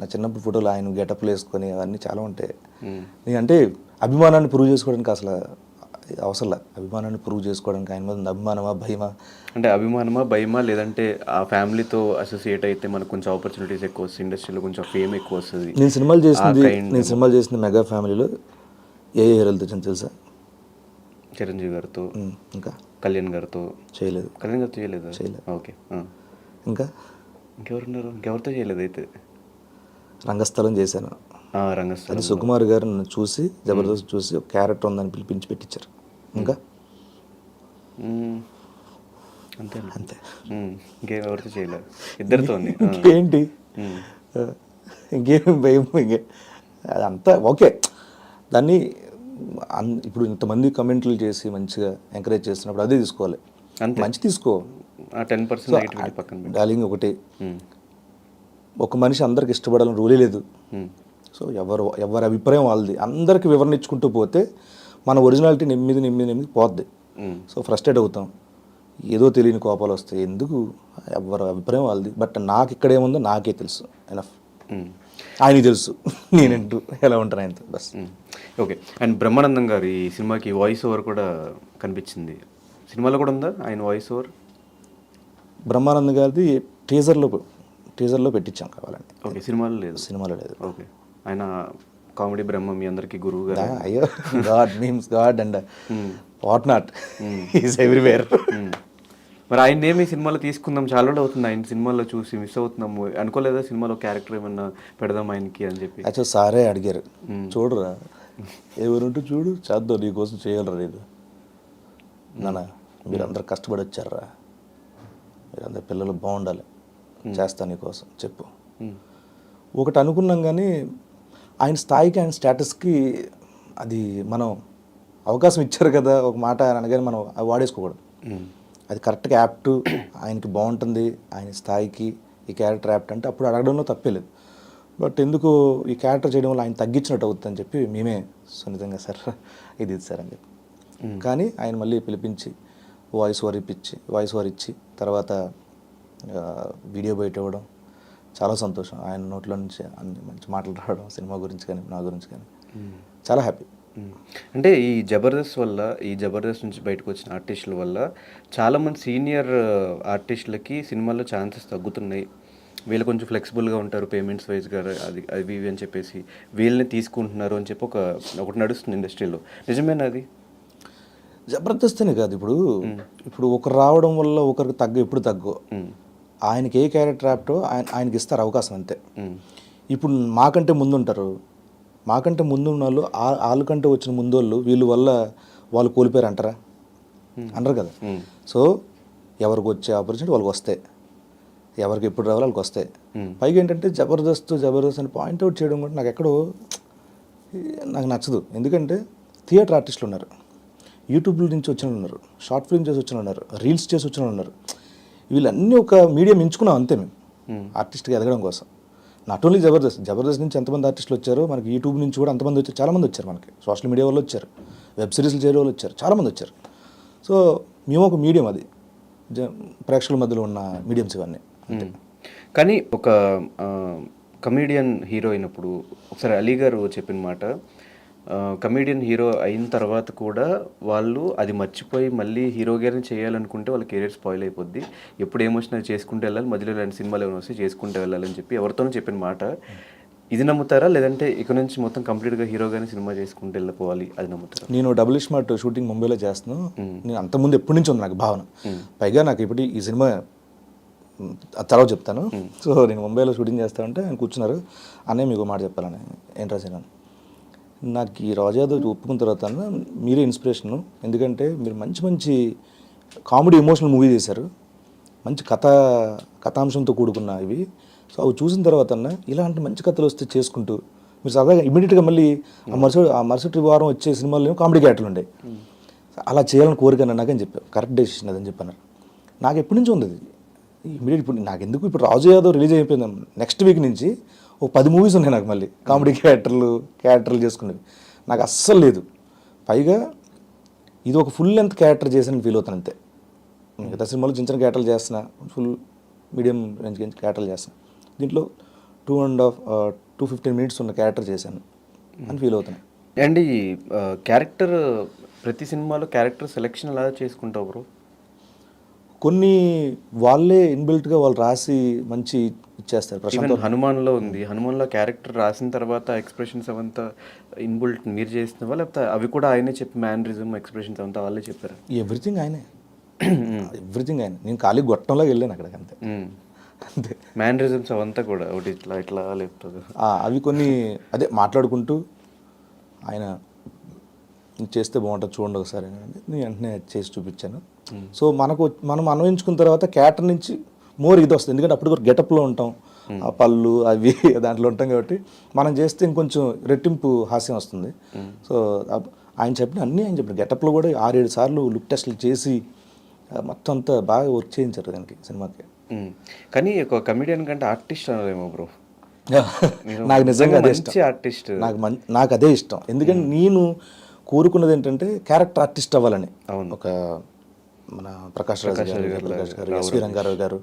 నా చిన్నప్పుడు ఫోటోలు ఆయన గెటప్లు వేసుకొని అవన్నీ చాలా ఉంటాయి. నేను అంటే అభిమానాన్ని ప్రూవ్ చేసుకోవడానికి అసలు అవసరం లేదు. అభిమానాన్ని ప్రూవ్ చేసుకోవడానికి ఆయన మీద అభిమానమా భయమా అంటే అభిమానమా భయమా, లేదంటే ఆ ఫ్యామిలీతో అసోసియేట్ అయితే మనకు కొంచెం ఆపర్చునిటీస్ ఎక్కువ వస్తుంది, ఇండస్ట్రీలో కొంచెం ఫేమ్ ఎక్కువ వస్తుంది. నేను సినిమాలు చేసిన మెగా ఫ్యామిలీలో ఏ హీరోలతో తెలుసా? చిరంజీవి గారితో, ఇంకా కళ్యాణ్ గారితో చేయలేదు. కళ్యాణ్ గారితో చేయలేదు. ఓకే. ఇంకా ఇంకెవరున్నారు? ఇంకెవరితో చేయలేదు అయితే? రంగస్థలం చేశాను. రంగస్థలం అది సుకుమార్ గారు నన్ను చూసి జబర్దస్త్ చూసి ఒక క్యారెక్టర్ ఉందని పిలిపించి పెట్టించారు. ఇంకా అంతే అంతే, ఇంకెవరితో చేయలేదు, ఇద్దరితో. ఇంకేంటి, ఇంకేం భయం, అదంతా ఓకే. దాన్ని ఇప్పుడు ఇంతమంది కమెంట్లు చేసి మంచిగా ఎంకరేజ్ చేస్తున్నప్పుడు అదే తీసుకోవాలి, మంచి తీసుకో. 10% పక్కన డార్లింగ్ ఒకటి, ఒక మనిషి అందరికి ఇష్టపడాలని రూలే లేదు. సో ఎవరి అభిప్రాయం వాళ్ళది, అందరికి వివరణ ఇచ్చుకుంటూ పోతే మన ఒరిజినాలిటీ నెమ్మది పోద్ది. సో ఫ్రస్ట్రేట్ అవుతాం, ఏదో తెలియని కోపాలు వస్తాయి. ఎందుకు, ఎవరి అభిప్రాయం వాళ్ళది. బట్ నాకు ఇక్కడ ఏముందో నాకే తెలుసు, ఎనఫ్. ఆయనకి తెలుసు నేనంటూ ఎలా ఉంటాను ఆయనతో, బస్. ఓకే. అండ్ బ్రహ్మానందం గారు ఈ సినిమాకి వాయిస్ ఓవర్ కూడా కనిపించింది, సినిమాలో కూడా ఉందా ఆయన వాయిస్ ఓవర్? బ్రహ్మానందం గారిది టీజర్లో పెట్టించాం కావాలండి. ఓకే, సినిమాలో లేదు? సినిమాలో లేదు. ఓకే. ఆయన కామెడీ బ్రహ్మ, మీ అందరికీ గురువు గారు. అయ్యో God, memes God and what not, is everywhere. మరి ఆయన ఏమి సినిమాలో తీసుకుందాం, చాలా రోజులు అవుతుంది ఆయన సినిమాలో చూసి, మిస్ అవుతున్నాము. అనుకోలేదా సినిమాలో క్యారెక్టర్ ఏమన్నా పెడదాం ఆయనకి అని చెప్పి? యాక్చువల్ సారే అడిగారు, చూడరా ఎవరుంటూ చూడు, చేద్దాం నీకోసం చేయగలరా, లేదు నాన్న మీరందరూ కష్టపడి వచ్చారా, మీరందరు పిల్లలు బాగుండాలి, చేస్తా నీకోసం చెప్పు. ఒకటి అనుకున్నాం కానీ ఆయన స్థాయికి ఆయన స్టేటస్కి అది మనం అవకాశం ఇచ్చారు కదా ఒక మాట అనగానే మనం అవి వాడేసుకోకూడదు. అది కరెక్ట్గా యాప్ట్, ఆయనకి బాగుంటుంది, ఆయన స్థాయికి ఈ క్యారెక్టర్ యాప్ట్ అంటే అప్పుడు అడగడంలో తప్పేలేదు. బట్ ఎందుకు ఈ క్యారెక్టర్ చేయడం వల్ల ఆయన తగ్గించినట్టు అవుతుందని చెప్పి మేమే సున్నితంగా సార్ ఇది సార్ అని చెప్పి. కానీ ఆయన మళ్ళీ పిలిపించి వాయిస్ ఓవర్ ఇచ్చి తర్వాత వీడియో బయట ఇవ్వడం చాలా సంతోషం. ఆయన నోట్లో నుంచి అన్ని మంచి మాటలు రావడం సినిమా గురించి కానీ నా గురించి కానీ చాలా హ్యాపీ. అంటే ఈ జబర్దస్త్ నుంచి బయటకు వచ్చిన ఆర్టిస్టుల వల్ల చాలామంది సీనియర్ ఆర్టిస్టులకి సినిమాల్లో ఛాన్సెస్ తగ్గుతున్నాయి, వీళ్ళు కొంచెం ఫ్లెక్సిబుల్గా ఉంటారు పేమెంట్స్ వైజ్గా, అది ఇవి అని చెప్పేసి వీళ్ళని తీసుకుంటున్నారు అని చెప్పి ఒకటి నడుస్తుంది ఇండస్ట్రీలో. నిజమేనా అది? జబర్దస్త్ అని కాదు, ఇప్పుడు ఒకరు రావడం వల్ల ఒకరికి ఎప్పుడు తగ్గు. ఆయనకి ఏ క్యారెక్టర్ యాప్టో ఆయనకి ఇస్తారు అవకాశం, అంతే. ఇప్పుడు మాకంటే ముందు ఉంటారు, మాకంటే ముందు ఉన్న వాళ్ళు వాళ్ళకంటే వచ్చిన ముందు వాళ్ళు కోల్పోయారు అంటారా? అనరు కదా. సో ఎవరికి వచ్చే ఆపర్చునిటీ వాళ్ళకి వస్తాయి, ఎవరికి ఎప్పుడు రావాలో వాళ్ళకి వస్తాయి. పైగా ఏంటంటే జబర్దస్త్ అని పాయింట్అవుట్ చేయడం కూడా నాకు నచ్చదు. ఎందుకంటే థియేటర్ ఆర్టిస్టులు ఉన్నారు, యూట్యూబ్ల నుంచి వచ్చిన ఉన్నారు, షార్ట్ ఫిల్మ్ చేసి వచ్చిన ఉన్నారు, రీల్స్ చేసి వచ్చిన ఉన్నారు. వీళ్ళన్నీ ఒక మీడియం ఎంచుకున్నాం అంతే మేము ఆర్టిస్ట్గా ఎదగడం కోసం. నాట్ ఓన్లీ జబర్దస్త్ నుంచి ఎంతమంది ఆర్టిస్టులు వచ్చారో, మనకి యూట్యూబ్ నుంచి కూడా అంతమంది వచ్చారు, చాలామంది వచ్చారు, మనకి సోషల్ మీడియా వాళ్ళు వచ్చారు, వెబ్ సిరీస్లు చేయడం వాళ్ళు వచ్చారు, చాలామంది వచ్చారు. సో మేము ఒక మీడియం, అది ప్రేక్షకుల మధ్యలో ఉన్న మీడియంస్ ఇవన్నీ. కానీ ఒక కమీడియన్ హీరో అయినప్పుడు ఒకసారి అలీ గారు చెప్పిన మాట, కమీడియన్ హీరో అయిన తర్వాత కూడా వాళ్ళు అది మర్చిపోయి మళ్ళీ హీరో గారిని చేయాలనుకుంటే వాళ్ళ కెరీర్ స్పాయిల్ అయిపోద్ది, ఎప్పుడు ఏమొచ్చినా అది చేసుకుంటూ వెళ్ళాలి, మధ్యలో ఇలాంటి సినిమాలు ఏమైనా వస్తే చేసుకుంటూ వెళ్ళాలని చెప్పి ఎవరితోనూ చెప్పిన మాట. ఇది నమ్ముతారా, లేదంటే ఇక నుంచి మొత్తం కంప్లీట్గా హీరోగానే సినిమా చేసుకుంటూ వెళ్ళిపోవాలి, అది నమ్ముతారా? నేను డబుల్ స్మార్ట్ షూటింగ్ ముంబైలో చేస్తున్నాను. నేను అంతకుముందు ఎప్పటి నుంచి ఉంది నాకు భావన. పైగా నాకు ఇప్పుడు ఈ సినిమా తర్వాత చెప్తాను. సో నేను ముంబైలో షూటింగ్ చేస్తా ఉంటే ఆయన కూర్చున్నారు, అన్నయ్య మీకు మాట చెప్పాలని. ఏం రాశాను, నాకు ఈ రాజాదేవ్ ఒప్పుకున్న తర్వాత మీరే ఇన్స్పిరేషను, ఎందుకంటే మీరు మంచి మంచి కామెడీ ఎమోషనల్ మూవీ చేశారు, మంచి కథాంశంతో కూడుకున్న ఇవి. సో అవి చూసిన తర్వాత ఇలాంటి మంచి కథలు వస్తే చేసుకుంటూ మీరు సరదాగా ఇమీడియట్గా మళ్ళీ ఆ మరుసటి వారం వచ్చే సినిమాల్లో కామెడీ క్యారెక్టర్లు ఉండే, అలా చేయాలని కోరిక నాకని చెప్పారు. కరెక్ట్ డెసిషన్ అదని చెప్పన్నారు. నాకు ఎప్పటి నుంచి ఉంది ఇమీడియట్. ఇప్పుడు నాకు ఎందుకు ఇప్పుడు రాజు యాదవ్ రిలీజ్ అయిపోయింది, నెక్స్ట్ వీక్ నుంచి ఓ 10 మూవీస్ ఉన్నాయి నాకు మళ్ళీ కామెడీ క్యారెక్టర్లు చేసుకునేవి. నాకు అస్సలు లేదు. పైగా ఇది ఒక ఫుల్ లెంత్ క్యారెక్టర్ చేసిన ఫీల్ అవుతాను అంతే. మిగతా సినిమాలో చిన్న చిన్న క్యారెక్టర్లు చేస్తున్నా, ఫుల్ మీడియం రేంజ్ క్యారెక్టర్లు చేస్తున్నా. దీంట్లో 2.5-215 minutes ఉన్న క్యారెక్టర్ చేశాను అని ఫీల్ అవుతాను. అండ్ ఈ క్యారెక్టర్ ప్రతి సినిమాలో క్యారెక్టర్ సెలెక్షన్ ఎలా చేసుకుంటావు బ్రో? కొన్ని వాళ్ళే ఇన్బిల్ట్గా వాళ్ళు రాసి మంచి ఇచ్చేస్తారు. ఈవెన్ హనుమాన్లో ఉంది, హనుమాన్లో క్యారెక్టర్ రాసిన తర్వాత ఎక్స్ప్రెషన్స్ అవంతా ఇన్బిల్ట్ మీరు చేసినవా, లేకపోతే అవి కూడా ఆయనే చెప్పి మ్యానరిజం ఎక్స్ప్రెషన్స్ అవంతా వాళ్ళే చెప్పారు? ఎవ్రీథింగ్ ఆయనే. నేను ఖాళీ గొట్టంలోకి వెళ్ళాను అక్కడికి అంతే. మ్యానరిజమ్స్ అవంతా కూడా ఒకటి ఇట్లా ఇట్లా లేపుతుంది, అవి కొన్ని అదే మాట్లాడుకుంటూ ఆయన చేస్తే బాగుంటుంది చూడండి ఒకసారి అని నేను వెంటనే చేసి చూపించాను. సో మనం అన్వయించుకున్న తర్వాత క్యారెక్టర్ నుంచి మోర్ ఇది వస్తుంది, ఎందుకంటే అప్పుడు కూడా గెటప్లో ఉంటాం, ఆ పళ్ళు అవి దాంట్లో ఉంటాం కాబట్టి మనం చేస్తే ఇంకొంచెం రెట్టింపు హాస్యం వస్తుంది. సో ఆయన చెప్పిన గెటప్లో కూడా 6-7 సార్లు లుక్ టెస్ట్లు చేసి మొత్తం అంతా బాగా వర్క్ చేయించారు దానికి సినిమాకి. కానీ ఒక కమెడియన్ కంటే ఆర్టిస్ట్ అనేమో బ్రో. నాకు నిజంగా అదే ఇష్టం, ఆర్టిస్ట్ నాకు అదే ఇష్టం. ఎందుకంటే నేను కోరుకున్నది ఏంటంటే క్యారెక్టర్ ఆర్టిస్ట్ అవ్వాలని. ఒక మన ప్రకాష్ రాజ్ గారు, ఎస్వి రంగారావు గారు,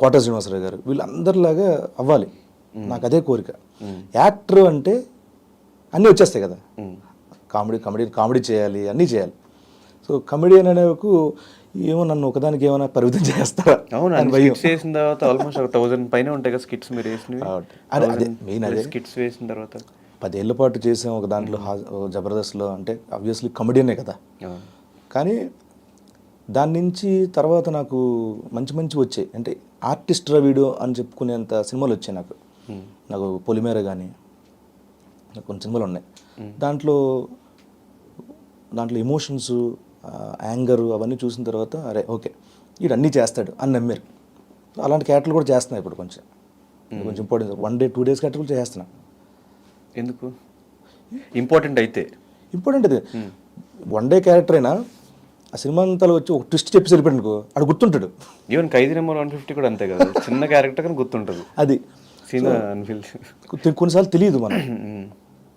కోట శ్రీనివాసరావు గారు, వీళ్ళందరిలాగా అవ్వాలి, నాకు అదే కోరిక. యాక్టర్ అంటే అన్నీ వచ్చేస్తాయి కదా, కామెడీ చేయాలి, అన్నీ చేయాలి. సో కమెడియన్ అనేకు ఏమో నన్ను ఒకదానికి ఏమైనా పరిమితం చేస్తారా? అవును, చేసిన తర్వాత ఆల్మోస్ట్ 1000 పైన ఉంటాయి కదా స్కిట్స్ మీరు వేసినవి. అదే మెయిన్ అదే స్కిట్స్ వేసిన తర్వాత 10 ఏళ్ల పాటు చేసాం ఒక దాంట్లో జబర్దస్త్లో, అంటే ఆబ్వియస్లీ కమెడియనే కదా. కానీ దాని నుంచి తర్వాత నాకు మంచి వచ్చాయి, అంటే ఆర్టిస్ట్ వీడియో అని చెప్పుకునేంత సినిమాలు వచ్చాయి నాకు పొలిమేర కానీ కొన్ని సినిమాలు ఉన్నాయి. దాంట్లో ఎమోషన్స్, యాంగరు అవన్నీ చూసిన తర్వాత అరే ఓకే వీడు అన్నీ చేస్తాడు అని నమ్మారు. అలాంటి క్యారెక్టర్లు కూడా చేస్తున్నాయి ఇప్పుడు కొంచెం ఇంపార్టెన్స్. 1 day 2 days క్యారెక్టర్ కూడా చేస్తున్నా. ఎందుకు ఇంపార్టెంట్ అయితే 1 day క్యారెక్టర్ అయినా ఆ సినిమా అంతా వచ్చి ఒక ట్విస్ట్ చెప్పి వెళ్ళిపోయాడు అనుకో, అడు గుర్తుంటాడు. ఈవెన్ ఖైదీ నెంబర్ 150 కూడా అంతే కదా, చిన్న క్యారెక్టర్ కానీ గుర్తుంటుంది అది. సీన్ కొన్నిసార్లు తెలియదు మనం.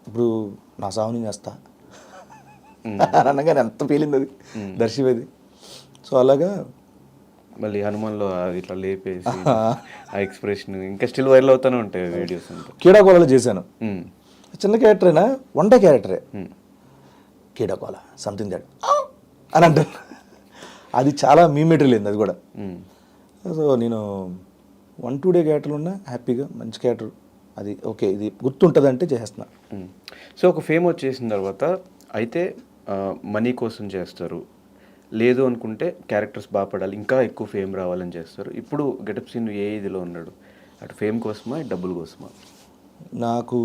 ఇప్పుడు నా సాగు నేను చేస్తా అనగానే ఎంత పేలింది అది దర్శివేది. సో అలాగా మళ్ళీ హనుమాన్లో ఇట్లా లేపేసి ఆ ఎక్స్ప్రెషన్ ఇంకా స్టిల్ వైరల్ అవుతూనే ఉంటాయి వీడియోస్. కీడాకోలలో చేశాను, చిన్న క్యారెక్టర్ అయినా 1 day క్యారెక్టరే. కీడాకోల సంథింగ్ దట్ అని అంటారు, అది చాలా మెటీరియల్ అయింది అది కూడా. సో నేను 1-2 day క్యారెక్టర్లు ఉన్నా హ్యాపీగా, మంచి క్యారెక్టర్ అది ఓకే ఇది గుర్తుంటుంది అంటే చేస్తున్నా. సో ఒక ఫేమ్ వచ్చేసిన తర్వాత అయితే మనీ కోసం చేస్తారు, లేదు అనుకుంటే క్యారెక్టర్స్ బాగా పడాలి, ఇంకా ఎక్కువ ఫేమ్ రావాలని చేస్తారు. ఇప్పుడు గెటప్ సీన్ ఏ ఇదిలో ఉన్నాడు, అటు ఫేమ్ కోసమా డబ్బుల కోసమా? నాకు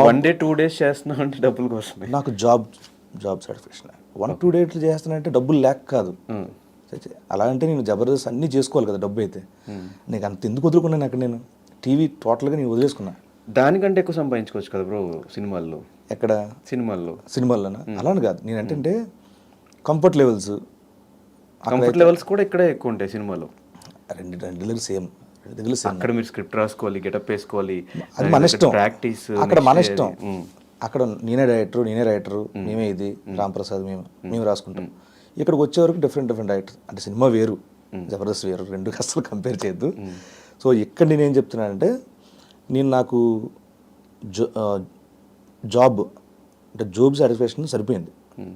1 day 2 days చేస్తున్నా అంటే డబ్బుల కోసమే. నాకు జాబ్ సాటిస్ఫాక్షన్. 1-2 days చేస్తానంటే డబ్బులు లేక కాదు. అలా అంటే నేను జబర్దస్త్ అన్నీ చేసుకోవాలి కదా, డబ్బు అయితే నీకు అంత ఎందుకు వదులుకున్నాను అక్కడ. నేను టీవీ టోటల్గా నేను వదిలేసుకున్నా. దానికంటే ఎక్కువ సంపాదించుకోవచ్చు కదా బ్రో సినిమాల్లో. ఎక్కడ సినిమాల్లోనా? అలానే కాదు, నేను అంటే కంఫర్ట్ లెవెల్స్ కూడా ఇక్కడే ఎక్కువ ఉంటాయి సినిమాలో. రెండు దగ్గర సేమ్. అక్కడ మీరు స్క్రిప్ట్ రాసుకోవాలి, గెటప్ వేసుకోవాలి, అది మన ఇష్టం, ప్రాక్టీస్ అక్కడ మన ఇష్టం. అక్కడ నేనే రైటరు, మేమే ఇది రాంప్రసాద్ మేము రాసుకుంటాం. ఇక్కడికి వచ్చే వరకు డిఫరెంట్ రైటర్స్, అంటే సినిమా వేరు, జబర్దస్త్ వేరు, రెండు అసలు కంపేర్ చేయొద్దు. సో ఇక్కడ నేనేం చెప్తున్నానంటే నేను నాకు జాబ్ అంటే జాబ్ సాటిస్ఫాక్షన్ సరిపోయింది.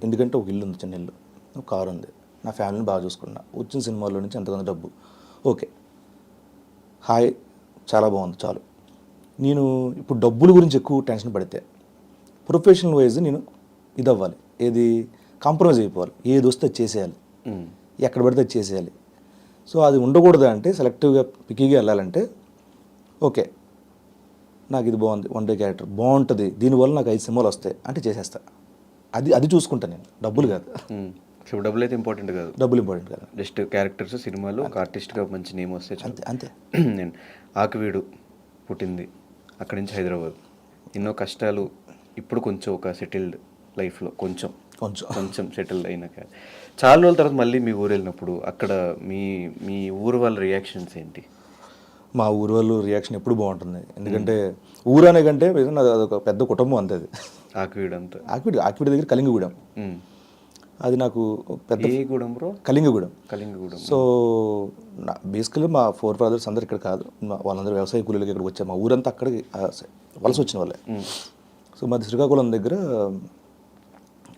ఎందుకంటే ఒక ఇల్లు ఉంది, చిన్న ఇల్లు, ఒక కారు ఉంది, నా ఫ్యామిలీని బాగా చూసుకున్నా, వచ్చిన సినిమాల్లో నుంచి ఎంతగానో డబ్బు, ఓకే హాయ్, చాలా బాగుంది, చాలు. నేను ఇప్పుడు డబ్బుల గురించి ఎక్కువ టెన్షన్ పడితే ప్రొఫెషనల్ వైజ్ నేను ఇది అవ్వాలి, ఏది కాంప్రమైజ్ అయిపోవాలి, ఏది వస్తే అది చేసేయాలి, ఎక్కడ పడితే అది చేసేయాలి. సో అది ఉండకూడదు అంటే సెలెక్టివ్గా పికీగా వెళ్ళాలంటే ఓకే నాకు ఇది బాగుంది, వన్ డే క్యారెక్టర్ బాగుంటుంది, దీనివల్ల నాకు 5 సినిమాలు వస్తాయి అంటే చేసేస్తా. అది చూసుకుంటాను నేను, డబ్బులు కాదు. సో డబ్బులు అయితే ఇంపార్టెంట్ కాదు, డబ్బులు ఇంపార్టెంట్ కాదు, జస్ట్ క్యారెక్టర్స్, సినిమాలు, ఒక ఆర్టిస్ట్గా మంచి నేమ్ వస్తే చాలు. అంతే అంతే. నేను ఆకివీడు పుట్టింది, అక్కడి నుంచి హైదరాబాద్, ఎన్నో కష్టాలు, ఇప్పుడు కొంచెం ఒక సెటిల్డ్ లైఫ్లో కొంచెం కొంచెం కొంచెం సెటిల్ అయినాక చాలా రోజుల తర్వాత మళ్ళీ మీ ఊరు వెళ్ళినప్పుడు అక్కడ మీ మీ ఊరు వాళ్ళ రియాక్షన్స్ ఏంటి? మా ఊరు వాళ్ళు రియాక్షన్ ఎప్పుడు బాగుంటుంది. ఎందుకంటే ఊరు అనే కంటే అదొక పెద్ద కుటుంబం అంతే. అది ఆకివీడు అంతా, ఆకివీడు దగ్గర కళింగగూడెం, అది నాకు పెద్ద ఏ గూడెం బ్రో? కళింగగూడెం. కళింగగూడెం. సో బేసికల్గా మా 4 బ్రదర్స్ అందరు ఇక్కడ కాదు, వాళ్ళందరూ వ్యవసాయ కూలీలకి ఇక్కడికి వచ్చారు. మా ఊరంతా అక్కడికి వలస వచ్చిన వాళ్ళే. సో మాది శ్రీకాకుళం దగ్గర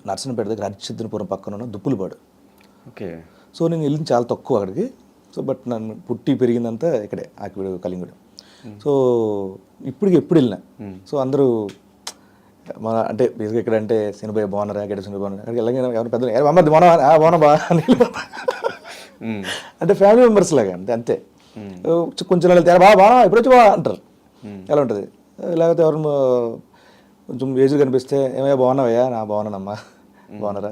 నర్సనపేట దగ్గర హరిశ్చంద్రపురం పక్కన ఉన్న దుప్పులపాడు. ఓకే. సో నేను వెళ్ళింది చాలా తక్కువ అక్కడికి. సో బట్ నన్ను పుట్టి పెరిగిందంతా ఇక్కడే ఆకివీడు కళింగగూడెం. సో ఎప్పుడు వెళ్ళినా సో అందరూ మన అంటే బేసిక్గా ఇక్కడ అంటే సినిమా బాగున్నారా, గడ్డ సినిమా బాగున్నారా, అక్కడికి వెళ్ళగానే ఎవరు పెద్ద అమ్మది బాగున్నా బా అంటే ఫ్యామిలీ మెంబర్స్ లాగా అంతే. కొంచెం బాగా ఇప్పుడు వచ్చి బా అంటారు, ఎలా ఉంటుంది. లేకపోతే ఎవరు కొంచెం ఏజ్గా కనిపిస్తే ఏమయ్యా బాగున్నావయ్యా, నా బాగున్నానమ్మా, బాగున్నారా,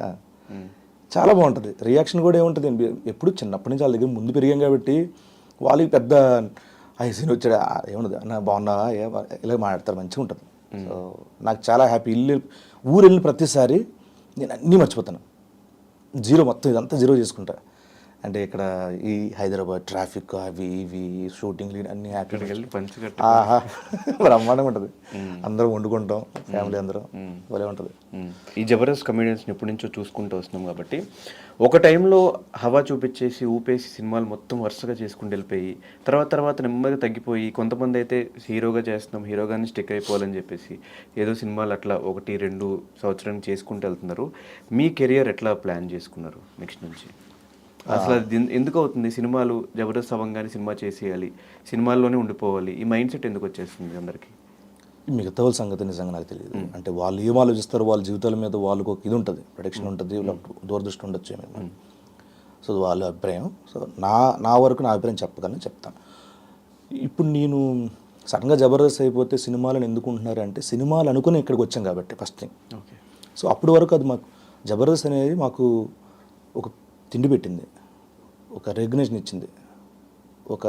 చాలా బాగుంటుంది. రియాక్షన్ కూడా ఏముంటుంది, ఎప్పుడు చిన్నప్పటి నుంచి వాళ్ళ దగ్గర ముందు పెరిగాం కాబట్టి వాళ్ళకి పెద్ద సీన్ వచ్చాడు ఏముండదు, అన్న బాగున్నావా ఇలా మాట్లాడతారు, మంచిగా ఉంటుంది. సో నాకు చాలా హ్యాపీ. ఊరు వెళ్ళిన ప్రతిసారి నేను అన్నీ మర్చిపోతాను, మొత్తం ఇదంతా జీరో చేసుకుంటా. అంటే ఇక్కడ ఈ హైదరాబాద్ ట్రాఫిక్ అవి ఇవి షూటింగ్ అన్ని హ్యాపీ బ్రహ్మాండంగా ఉంటుంది. అందరం వండుకుంటాం, ఫ్యామిలీ అందరం, భలే ఉంటుంది. ఈ జబర్దస్త్ కమెడియన్స్ని ఎప్పటి నుంచో చూసుకుంటూ వస్తున్నాం కాబట్టి ఒక టైంలో హవా చూపించేసి ఊపేసి సినిమాలు మొత్తం వరుసగా చేసుకుంటూ వెళ్ళిపోయి తర్వాత నెమ్మదిగా తగ్గిపోయి, కొంతమంది అయితే హీరోగా చేస్తున్నాం, హీరోగానే స్టిక్ అయిపోవాలని చెప్పేసి ఏదో సినిమాలు అట్లా 1-2 సంవత్సరానికి చేసుకుంటూ వెళ్తున్నారు. మీ కెరియర్ ఎట్లా ప్లాన్ చేసుకున్నారు నెక్స్ట్ నుంచి? అసలు అది ఎందుకు అవుతుంది? సినిమాలు జబర్దస్త్ అవ్వగానే సినిమా చేసేయాలి, సినిమాల్లోనే ఉండిపోవాలి, ఈ మైండ్ సెట్ ఎందుకు వచ్చేస్తుంది అందరికీ? మిగతా వాళ్ళ సంగతి నిజంగా నాకు తెలియదు. అంటే వాళ్ళు ఏం ఆలోచిస్తారో, వాళ్ళ జీవితాల మీద వాళ్ళకు ఒక ఇది ఉంటుంది, ప్రొడక్షన్ ఉంటుంది, దూరదృష్టి ఉండొచ్చు ఏమైనా. సో వాళ్ళ అభిప్రాయం. సో నా వరకు నా అభిప్రాయం చెప్తాను. ఇప్పుడు నేను సడన్గా జబర్దస్త్ అయిపోతే సినిమాలను ఎందుకుంటున్నారు అంటే, సినిమాలు అనుకుని ఇక్కడికి వచ్చాం కాబట్టి ఫస్ట్ థింగ్. ఓకే. సో అప్పటి వరకు అది మాకు జబర్దస్త్ అనేది మాకు ఒక తిండి పెట్టింది, ఒక రెకగ్నేషన్ ఇచ్చింది, ఒక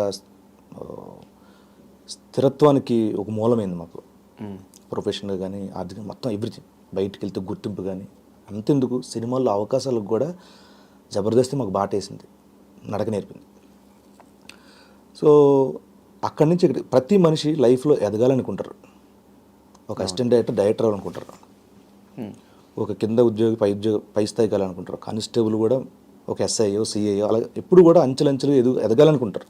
స్థిరత్వానికి ఒక మూలమైంది మాకు. ప్రొఫెషనల్గా కానీ ఆర్థికంగా మొత్తం ఎవ్రీథింగ్. బయటికి వెళ్తే గుర్తింపు కానీ, అంతెందుకు సినిమాల్లో అవకాశాలకు కూడా జబర్దస్త్ మాకు బాటేసింది, నడక నేర్పింది. సో అక్కడి నుంచి ఇక్కడ ప్రతి మనిషి లైఫ్లో ఎదగాలనుకుంటారు. ఒక అసిస్టెంట్ డైరెక్టర్ అవ్వాలనుకుంటారు, ఒక కింద ఉద్యోగి పై స్థాయికి వెళ్ళాలనుకుంటారు, కానిస్టేబుల్ కూడా ఒక ఎస్ఐయో సిఐయో అలా ఎప్పుడు కూడా అంచెలంచెలు ఎదగాలనుకుంటారు.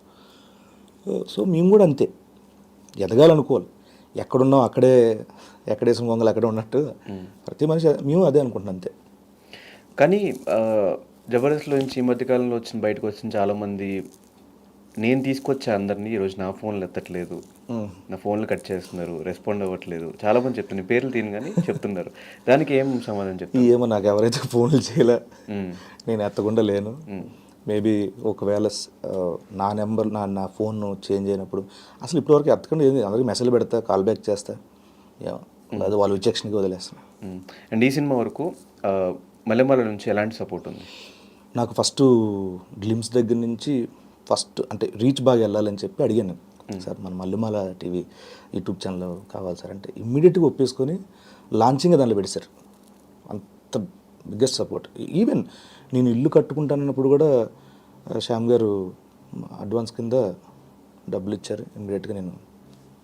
సో మేము కూడా అంతే ఎదగాలనుకోవాలి. ఎక్కడున్నాం ఎక్కడేసిన గొంగలు అక్కడే ఉన్నట్టు ప్రతి మనిషి మేము అదే అనుకుంటున్నాం అంతే. కానీ జబర్దస్త్లో నుంచి ఈ మధ్యకాలంలో బయటకు వచ్చిన చాలామంది, నేను తీసుకొచ్చా అందరినీ, ఈరోజు నా ఫోన్లు ఎత్తట్లేదు, నా ఫోన్లు కట్ చేస్తున్నారు, రెస్పాండ్ అవ్వట్లేదు, చాలామంది చెప్తున్నారు, పేర్లు తీను కానీ చెప్తున్నారు. దానికి ఏం సమాధానం చెప్తారు? ఏమో నాకు ఎవరైతే ఫోన్లు చేయలే, నేను ఎత్తకుండా లేను. మేబీ ఒకవేళ నా నెంబర్ నా ఫోన్ చేంజ్ అయినప్పుడు అసలు ఇప్పటివరకు ఎత్తకుండా ఏంది, అందరికీ మెసేజ్ పెడతా, కాల్ బ్యాక్ చేస్తా, అది వాళ్ళ విచక్షణకి వదిలేస్తాను. అండ్ ఈ సినిమా వరకు మల్లెమాల నుంచి ఎలాంటి సపోర్ట్ ఉంది? నాకు ఫస్ట్ గ్లిమ్స్ దగ్గర నుంచి అంటే రీచ్ బాగా వెళ్ళాలని చెప్పి అడిగాను నేను, సార్ మన మల్లెమాల టీవీ యూట్యూబ్ ఛానల్ కావాలి సార్ అంటే, ఇమ్మీడియట్గా ఒప్పేసుకొని లాంచింగ్ దాంట్లో పెట్టారు. అంత బిగ్గెస్ట్ సపోర్ట్. ఈవెన్ నేను ఇల్లు కట్టుకుంటానన్నప్పుడు కూడా శ్యామ్ గారు అడ్వాన్స్ కింద డబ్బులు ఇచ్చారు, ఇమ్మీడియట్గా నేను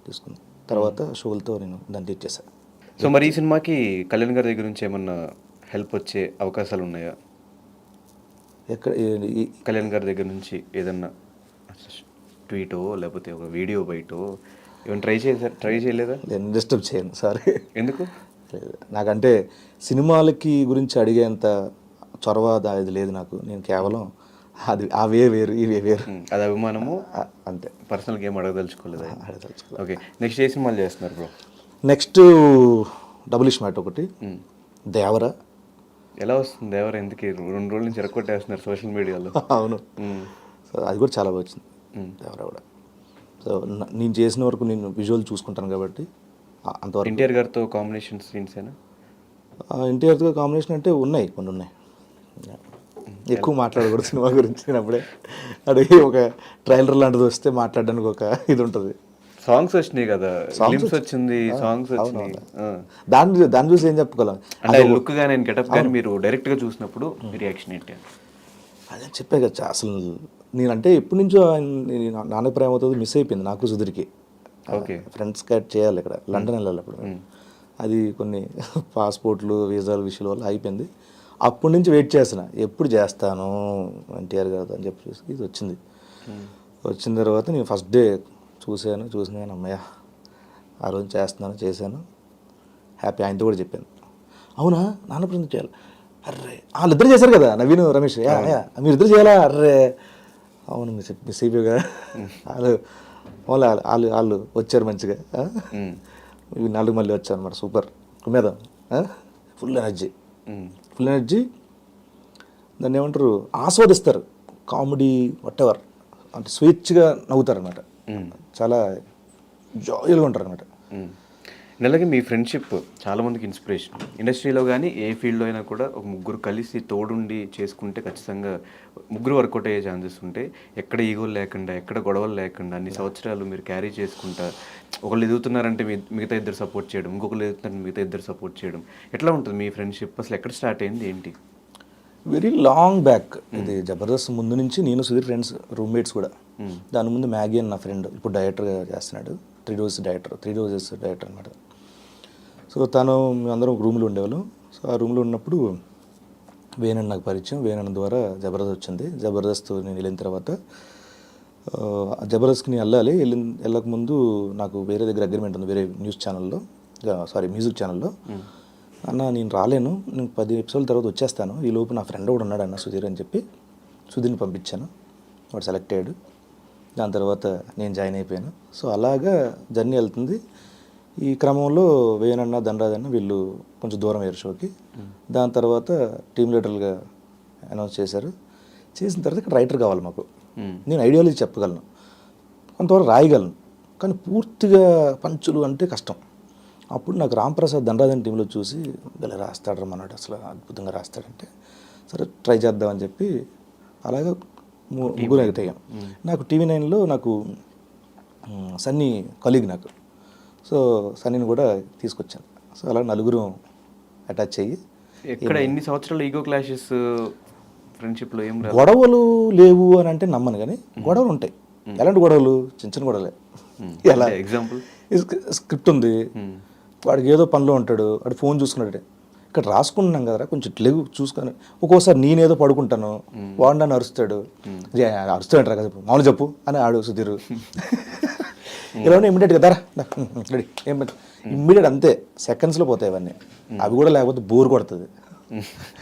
తీసుకున్నాను. తర్వాత షోలతో నేను దాన్ని తీర్చేశాను. సో మరి ఈ సినిమాకి కళ్యాణ్ గారి దగ్గర నుంచి ఏమన్నా హెల్ప్ వచ్చే అవకాశాలు ఉన్నాయా? కళ్యాణ్ గారి దగ్గర నుంచి ఏదన్నా ట్వీటో లేకపోతే ఒక వీడియో బయటో ఏమైనా ట్రై చేయలేదా? నేను డిస్టర్బ్ చేయను, సారీ. ఎందుకు? నాకంటే సినిమాలకి గురించి అడిగేంత చొరవ ఇది లేదు నాకు. నేను కేవలం అది అవే వేరు ఇవే వేరు, అది అభిమానము అంతే. పర్సనల్ గేమ్ అడగదలుచుకోలేదు. అడగదలుచుకోలేదు. ఓకే, నెక్స్ట్ ఏ సినిమాలు చేస్తున్నారు బ్రో? నెక్స్ట్ డబుల్ ఇష్మాట్ ఒకటి, దేవర. ఎలా వస్తుంది దేవర? ఎందుకు 2 రోజుల నుంచి ఎరగొట్టేస్తున్నారు సోషల్ మీడియాలో? అవును, సో అది కూడా చాలా బాగా వచ్చింది దేవర కూడా. సో నేను చేసిన వరకు నేను విజువల్ చూసుకుంటాను కాబట్టి అంతవరకు. ఎన్టీఆర్ గారితో కాంబినేషన్ సీన్స్ ఏనా? ఎన్టీఆర్తో కాంబినేషన్ అంటే ఉన్నాయి, కొన్ని ఉన్నాయి. ఎక్కువ మాట్లాడకూడదు సినిమా గురించి. నేను అప్పుడే అడిగి ఒక ట్రైలర్ లాంటిది వస్తే మాట్లాడడానికి ఒక ఇది ఉంటుంది. సాంగ్స్ వచ్చినాయి కదా, గ్లిమ్స్ వచ్చింది, సాంగ్స్ వచ్చినాయి. దాన్ని చూసి ఏం చెప్పగలం అంటే లుక్ గా నేను గెటప్ కానీ మీరు డైరెక్ట్ గా చూసినప్పుడు మీ రియాక్షన్ ఏంటి? అదే చెప్పే కదా అసలు. నేనంటే ఎప్పటి నుంచో నాన్న ప్రేమ అవుతుంది మిస్ అయిపోయింది నాకు సుధీర్కి. ఓకే, ఫ్రెండ్స్ క్యాట్ చేయాలి ఇక్కడ, లండన్ వెళ్ళాలి అప్పుడు. అది కొన్ని పాస్పోర్ట్లు వీసాల విషయాల వల్ల అయిపోయింది. అప్పటి నుంచి వెయిట్ చేస్తున్నా, ఎప్పుడు చేస్తాను ఎన్టీఆర్ గారు అని చెప్పి. ఇది వచ్చింది. వచ్చిన తర్వాత నేను ఫస్ట్ డే చూసిన అమ్మయ్య ఆ రోజు చేశాను, హ్యాపీ. ఆయనతో కూడా చెప్పాను, అవునా నాన్న ప్రేమ చేయాలి. అర్రే వాళ్ళిద్దరు చేశారు కదా, నవీన్ రమేష్, మీరిద్దరు చేయాలా? అర్రే అవును మిస్ అయిపోయాగా. వాళ్ళు వచ్చారు మంచిగా. ఇవి 4 మళ్ళీ వచ్చారు అనమాట. సూపర్ కుమేదం, ఫుల్ ఎనర్జీ. దాన్ని ఏమంటారు, ఆస్వాదిస్తారు. కామెడీ వాటెవర్ అంటే స్వేచ్ఛగా నవ్వుతారు అనమాట. చాలా జాయిల్గా ఉంటారు అనమాట. నెలకి మీ ఫ్రెండ్షిప్ చాలా మందికి ఇన్స్పిరేషన్. ఇండస్ట్రీలో కానీ ఏ ఫీల్డ్లో అయినా కూడా ఒక ముగ్గురు కలిసి తోడుండి చేసుకుంటే ఖచ్చితంగా ముగ్గురు వర్కౌట్ అయ్యే ఛాన్సెస్ ఉంటాయి. ఎక్కడ ఈగోలు లేకుండా, ఎక్కడ గొడవలు లేకుండా అన్ని సంవత్సరాలు మీరు క్యారీ చేసుకుంటా, ఒకళ్ళు ఎదుగుతున్నారంటే మిగతా ఇద్దరు సపోర్ట్ చేయడం, ఇంకొకరు ఎదుగుతున్నారంటే మిగతా ఇద్దరు సపోర్ట్ చేయడం. ఎట్లా ఉంటుంది మీ ఫ్రెండ్షిప్? అసలు ఎక్కడ స్టార్ట్ అయింది ఏంటి? Very long back. ఇది జబర్దస్త్ ముందు నుంచి నేను సుధీర్ ఫ్రెండ్స్, రూమ్మేట్స్ కూడా. దాని ముందు మ్యాగీ అని నా ఫ్రెండ్, ఇప్పుడు డైరెక్టర్గా చేస్తున్నాడు. 3 రోజెస్ డైరెక్టర్ అనమాట. సో మేమందరం ఒక రూమ్లో ఉండేవాళ్ళం. సో ఆ రూమ్లో ఉన్నప్పుడు వేణన్ నాకు పరిచయం. వేణన్ ద్వారా జబర్దస్త్ వచ్చింది. జబర్దస్త్ నేను వెళ్ళిన తర్వాత జబర్దస్త్కి నేను వెళ్ళకముందు నాకు వేరే దగ్గర అగ్రిమెంట్ ఉంది, వేరే మ్యూజిక్ ఛానల్లో. అన్న నేను రాలేను, నేను 10 ఎపిసోడ్ల తర్వాత వచ్చేస్తాను, ఈ లోపు నా ఫ్రెండ్ కూడా ఉన్నాడు అన్న సుధీర్ అని చెప్పి సుధీర్ని పంపించాను. వాడు సెలెక్ట్ అయ్యాడు. దాని తర్వాత నేను జాయిన్ అయిపోయాను. సో అలాగా జర్నీ వెళ్తుంది. ఈ క్రమంలో వేణన్న, ధనరాజన్న వీళ్ళు కొంచెం దూరం అయ్యారు షోకి. దాని తర్వాత టీమ్ లీడర్లుగా అనౌన్స్ చేశారు. చేసిన తర్వాత ఇక్కడ రైటర్ కావాలి మాకు. నేను ఐడియాలజీ చెప్పగలను, కొంతవరకు రాయగలను, కానీ పూర్తిగా పంచులు అంటే కష్టం. అప్పుడు నాకు రాంప్రసాద్ ధనరాజన్ టీంలో చూసి ఇలా రాస్తాడు అన్నాడు, అసలు అద్భుతంగా రాస్తాడంటే సరే ట్రై చేద్దామని చెప్పి అలాగా ముగ్గురు అయ్యాం. నాకు TV9లో నాకు సన్నీ కలీగ్ నాకు. సో సన్నీని కూడా తీసుకొచ్చాను. సో అలా నలుగురు అటాచ్ అయ్యి. ఎక్కడ ఎన్ని సంవత్సరాలు ఈగో క్లాషెస్ ఫ్రెండ్షిప్లో ఏం గొడవలు లేవు అని అంటే నమ్మను, కానీ గొడవలు ఉంటాయి. ఎలాంటి గొడవలు? చిన్న గొడవలే. ఎలా ఎగ్జాంపుల్, స్క్రిప్ట్ ఉంది, వాడికి ఏదో పనిలో ఉంటాడు, వాడు ఫోన్ చూసుకున్నాడు, ఇక్కడ రాసుకుంటున్నాం కదరా కొంచెం లేవు చూసుకొని. ఒక్కోసారి నేనేదో పడుకుంటాను, వాడు నన్ను అరుస్తాడు రా కదా మామూలు చెప్పు అని ఆడు సుధీరు. ఇలా ఇమ్మీడియట్గా ధర రెడీ ఏం ఇమ్మీడియట్, అంతే సెకండ్స్లో పోతాయి అవన్నీ. అవి కూడా లేకపోతే బోర్ కొడుతుంది.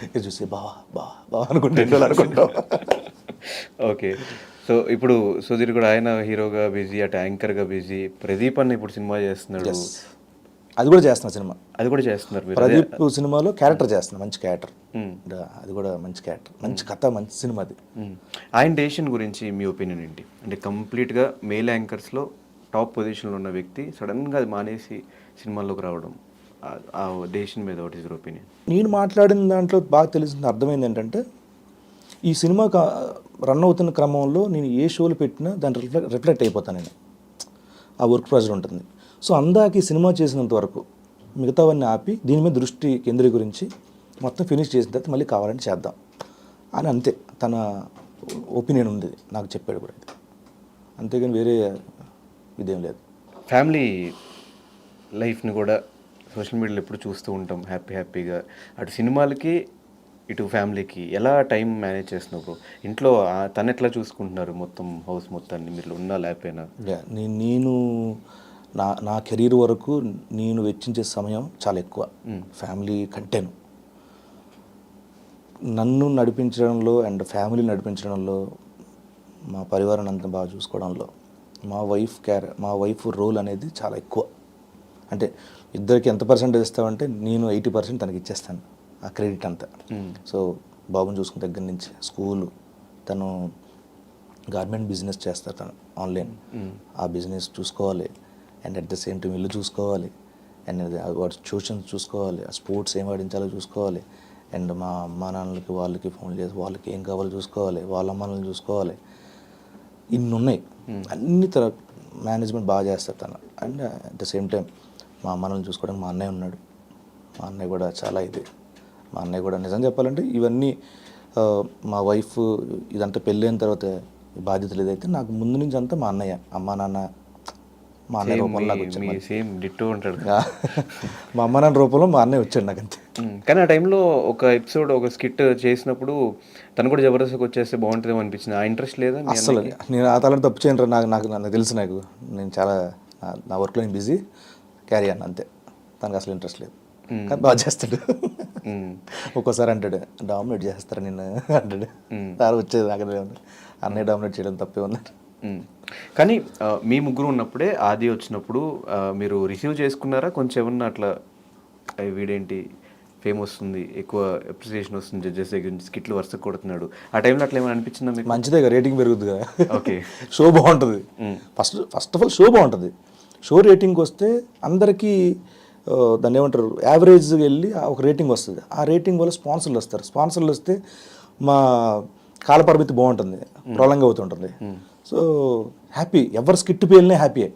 ఇది చూసి బావా అనుకుంటాం. ఓకే, సో ఇప్పుడు సుధీర్ కూడా ఆయన హీరోగా బిజీ, అటు యాంకర్గా బిజీ. ప్రదీప్ అన్న ఇప్పుడు సినిమా చేస్తున్నాడు. అది కూడా చేస్తున్నా సినిమా. అది కూడా చేస్తున్నారు మీరు? ప్రదీప్ సినిమాలో క్యారెక్టర్ చేస్తున్నా, మంచి క్యారెక్టర్. అది కూడా మంచి క్యారెక్టర్, మంచి కథ, మంచి సినిమా అది. ఆయన డెసిషన్ గురించి మీ ఒపీనియన్ ఏంటి? అంటే కంప్లీట్గా మేల్ యాంకర్స్లో టాప్ పొజిషన్లో ఉన్న వ్యక్తి సడన్గా అది మానేసి సినిమాల్లోకి రావడం, ఆ డెసిషన్ మీద వాట్ ఈస్ యువర్ ఒపీనియన్? నేను మాట్లాడిన దాంట్లో బాగా తెలిసిన అర్థమైంది ఏంటంటే, ఈ సినిమా రన్ అవుతున్న క్రమంలో నేను ఏ షోలు పెట్టినా దాన్ని రిఫ్లెక్ట్ అయిపోతాను నేను. ఆ వర్క్ ప్రెజర్ ఉంటుంది. సో అందాక ఈ సినిమా చేసినంత వరకు మిగతావన్నీ ఆపి దీని మీద దృష్టి కేంద్రీకరించి మొత్తం ఫినిష్ చేసిన తర్వాత మళ్ళీ కావాలంటే చేద్దాం అని, అంతే తన ఒపీనియన్ ఉంది, నాకు చెప్పాడు కూడా. అంతేగాని వేరే ఇదేం లేదు. ఫ్యామిలీ లైఫ్ని కూడా సోషల్ మీడియాలో ఎప్పుడు చూస్తూ ఉంటాం, హ్యాపీగా. అటు సినిమాలకి ఇటు ఫ్యామిలీకి ఎలా టైం మేనేజ్ చేస్తున్నావు బ్రో? ఇంట్లో తను ఎట్లా చూసుకుంటున్నారు మొత్తం హౌస్ మొత్తాన్ని, మీరు ఉన్నా లేకపోయినా? నేను నా కెరీర్ వరకు నేను వెచ్చించే సమయం చాలా ఎక్కువ ఫ్యామిలీ కంటేను. నన్ను నడిపించడంలో అండ్ ఫ్యామిలీ నడిపించడంలో, మా పరివారాన్ని అంతా బాగా చూసుకోవడంలో మా వైఫ్ రోల్ అనేది చాలా ఎక్కువ. అంటే ఇద్దరికి ఎంత పర్సెంటేజ్ ఇస్తామంటే నేను 80% తనకి ఇచ్చేస్తాను ఆ క్రెడిట్ అంతా. సో బాబుని చూసుకున్న దగ్గర నుంచి స్కూలు, తను గార్మెంట్ బిజినెస్ చేస్తారు, తను ఆన్లైన్, ఆ బిజినెస్ చూసుకోవాలి. And at the same time ఇల్లు చూసుకోవాలి, అండ్ వాడు ట్యూషన్స్ చూసుకోవాలి, ఆ స్పోర్ట్స్ ఏం ఆడించాలో చూసుకోవాలి, అండ్ మా అమ్మా నాన్నలకి వాళ్ళకి ఫోన్ చేసి వాళ్ళకి ఏం కావాలో చూసుకోవాలి, వాళ్ళ అమ్మ నాన్నలు చూసుకోవాలి. ఇన్ని ఉన్నాయి, అన్ని మేనేజ్మెంట్ బాగా చేస్తారు తను. And at the same time మా అమ్మ నాన్నలు చూసుకోవడానికి మా అన్నయ్య ఉన్నాడు. మా అన్నయ్య కూడా చాలా మా అన్నయ్య కూడా నిజం చెప్పాలంటే ఇవన్నీ మా వైఫ్ ఇదంతా పెళ్ళైన తర్వాత బాధ్యతలు ఏదైతే నాకు ముందు నుంచి అంతా మా అన్నయ్య, అమ్మా నాన్న, మా అన్నయ్య రూపంలో నాకు వచ్చాడు. సేమ్ డిట్టో ఉంటాడు. మా అమ్మ నాన్న రూపంలో మా అన్నయ్య వచ్చాడు నాకు అంతే. కానీ ఆ టైంలో ఒక ఎపిసోడ్, ఒక స్కిట్ చేసినప్పుడు తను కూడా జబర్దస్త్కి వచ్చేస్తే బాగుంటుందేమో అనిపించింది. ఆ ఇంట్రెస్ట్ లేదా? అసలు నేను ఆ తలని తప్పు చేయను. నాకు తెలుసు, నేను చాలా నా వర్క్లో నేను బిజీ, క్యారీ అన్న అంతే. తనకు అసలు ఇంట్రెస్ట్ లేదు, కానీ బాగా చేస్తాడు. ఒక్కోసారి అంటాడు డామినేట్ చేస్తారా నిన్ను అంటాడు. సార్ వచ్చేది నాకు అన్నయ్య డామినేట్ చేయడం తప్పే ఉన్నాడు. కానీ మీ ముగ్గురు ఉన్నప్పుడే ఆది వచ్చినప్పుడు మీరు రిసీవ్ చేసుకున్నారా? కొంచెం ఏమన్నా అట్లా వీడేంటి ఫేమ్ వస్తుంది, ఎక్కువ అప్రిసియేషన్ వస్తుంది, జడ్జెస్ దగ్గర నుంచి స్కిట్లు వరుస కొడుతున్నాడు, ఆ టైంలో అట్లా ఏమైనా అనిపించిందా మీకు? మంచిదే కదా, రేటింగ్ పెరుగుతుంది కదా. ఓకే, షో బాగుంటుంది. ఫస్ట్ ఆఫ్ ఆల్ షో బాగుంటుంది. షో రేటింగ్ వస్తే అందరికీ దాన్ని ఏమంటారు, యావరేజ్గా వెళ్ళి ఒక రేటింగ్ వస్తుంది. ఆ రేటింగ్ వల్ల స్పాన్సర్లు వస్తారు. స్పాన్సర్లు వస్తే మా కాలపరిమితి బాగుంటుంది, ప్రొలాంగ్ అవుతుంటుంది. సో హ్యాపీ, ఎవరు స్కిట్ పేలినే హ్యాపీయే.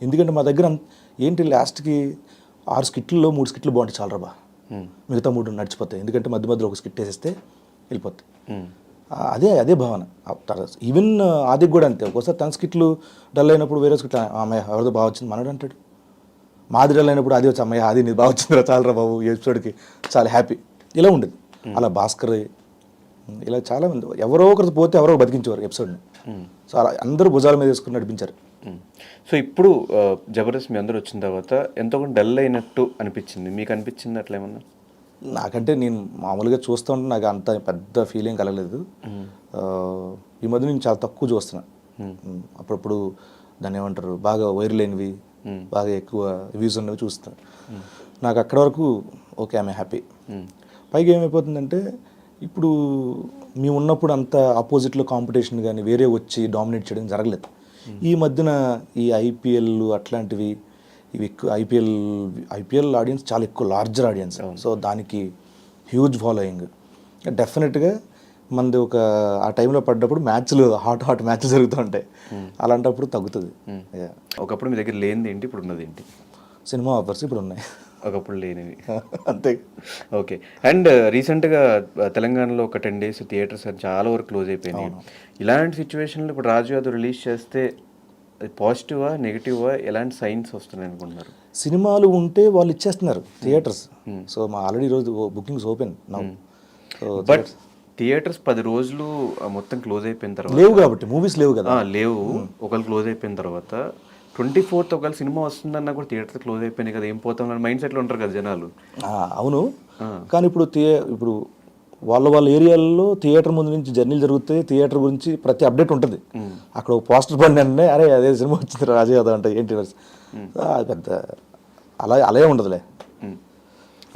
ఎందుకంటే మా దగ్గర ఏంటి లాస్ట్కి 6 స్కిట్లలో 3 స్కిట్లు బాగుంటాయి చాలా బా, మిగతా 3 నడిచిపోతాయి. ఎందుకంటే మధ్య మధ్యలో ఒక స్కిట్ వేసేస్తే వెళ్ళిపోతాయి. అదే భావన. ఈవెన్ ఆదికి కూడా అంతే. ఒక్కోసారి తన స్కిట్లు డల్ అయినప్పుడు వేరే స్కిట్లు అమ్మాయి ఎవరిదో బాగా వచ్చింది మనడు అంటాడు. మాది డల్ అయినప్పుడు అది వచ్చి అమ్మాయి అది నీది బాగా వచ్చిందిరా చాలరా బాబు ఈ ఎపిసోడ్కి చాలా హ్యాపీ, ఇలా ఉండేది. అలా భాస్కర్ ఇలా చాలామంది ఎవరో ఒకరు పోతే ఎవరో బతికించేవారు ఎపిసోడ్ని. సో అలా అందరూ భుజాల మీద వేసుకుని నడిపించారు. సో ఇప్పుడు జబర్దస్త్ మీ అందరూ వచ్చిన తర్వాత ఎంతో కొంత డల్ అయినట్టు అనిపించింది, మీకు అనిపించింది అట్లా ఏమన్నా? నాకంటే నేను మామూలుగా చూస్తూ ఉంటే నాకు అంత పెద్ద ఫీలింగ్ కలగలేదు. ఈ మధ్య నేను చాలా తక్కువ చూస్తున్నా. అప్పుడప్పుడు దాన్ని ఏమంటారు, బాగా వైరల్ అయినవి, బాగా ఎక్కువ వ్యూస్ ఉన్నవి చూస్తాను. నాకు అక్కడ వరకు ఓకే, ఐఎమ్ హ్యాపీ. పైగా ఏమైపోతుందంటే ఇప్పుడు మేము ఉన్నప్పుడు అంత ఆపోజిట్లో కాంపిటీషన్ కానీ వేరే వచ్చి డామినేట్ చేయడం జరగలేదు. ఈ మధ్యన ఈ ఐపీఎల్ అట్లాంటివి ఇవి ఎక్కువ, ఐపీఎల్ ఆడియన్స్ చాలా ఎక్కువ, లార్జర్ ఆడియన్స్. సో దానికి హ్యూజ్ ఫాలోయింగ్. డెఫినెట్గా మనది ఒక ఆ టైంలో పడ్డప్పుడు మ్యాచ్లు హాట్ మ్యాచ్లు జరుగుతూ ఉంటాయి. అలాంటప్పుడు తగ్గుతుంది. ఒకప్పుడు మీ దగ్గర లేనిది ఏంటి, ఇప్పుడు ఉన్నది ఏంటి? సినిమా ఆఫర్స్ ఇప్పుడు ఉన్నాయి, ఒకప్పుడు లేనివి అంతే. ఓకే. అండ్ రీసెంట్గా తెలంగాణలో ఒక 10 days థియేటర్స్ చాలా వరకు క్లోజ్ అయిపోయినాయి. ఇలాంటి సిచ్యువేషన్లో ఇప్పుడు రాజు యాదవ్ రిలీజ్ చేస్తే పాజిటివా నెగిటివా, ఎలాంటి సైన్స్ వస్తున్నాయి అనుకుంటున్నారు? సినిమాలు ఉంటే వాళ్ళు ఇచ్చేస్తున్నారు థియేటర్స్. సో మా ఆల్రెడీ ఈరోజు bookings open now. But theatres 10 రోజులు మొత్తం క్లోజ్ అయిపోయిన తర్వాత లేవు కాబట్టి, మూవీస్ లేవు కదా. లేవు. ఒకళ్ళు క్లోజ్ అయిపోయిన తర్వాత 24th ఒకవేళ సినిమా వస్తుందన్నా కూడా థియేటర్ క్లోజ్ అయిపోయినాయి కదా, ఏం పోతాం మైండ్ సెట్లో ఉంటారు కదా జనాలు. అవును, కానీ ఇప్పుడు వాళ్ళ ఏరియాల్లో థియేటర్ ముందు నుంచి జర్నీలు జరుగుతాయి, థియేటర్ గురించి ప్రతి అప్డేట్ ఉంటుంది. అక్కడ ఒక పోస్టర్ పడిన అంటే అరే అదే సినిమా వచ్చింది రాజు యాదవ్ అంటే ఏంటి పెద్ద అలాగే ఉండదులే.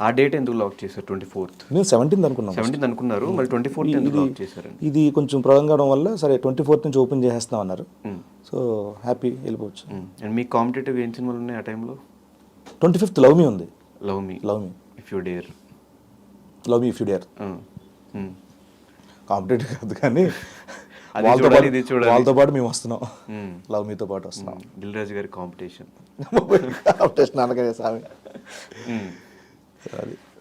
ఆ డేట్ ఎందుకు లాక్ చేశారు? 24th. మేము 17th అనుకున్నాం. 17th అనుకున్నారు, మరి 24th ఎందుకు లాక్ చేశారు? ఇది కొంచెం ప్రొలాంగ్ అవడం వల్ల సరే 24th నుంచి ఓపెన్ చేసేస్తాం అన్నారు. సో హ్యాపీ, వెళ్ళిపోవచ్చు. అండ్ మీ కాంపిటేటివ్ ఏం సినిమాలు ఉన్నాయి ఆ టైంలో? 25th లవ్ మీ ఉంది. Love me if you dare. Love me if you dare competitive కాదు, కానీ వాళ్ళతో పాటు మేము వస్తున్నాం. లవ్ మీతో పాటు వస్తున్నాం. దిల్ రాజు గారి కాంపిటీషన్ అనగానే స్వామి.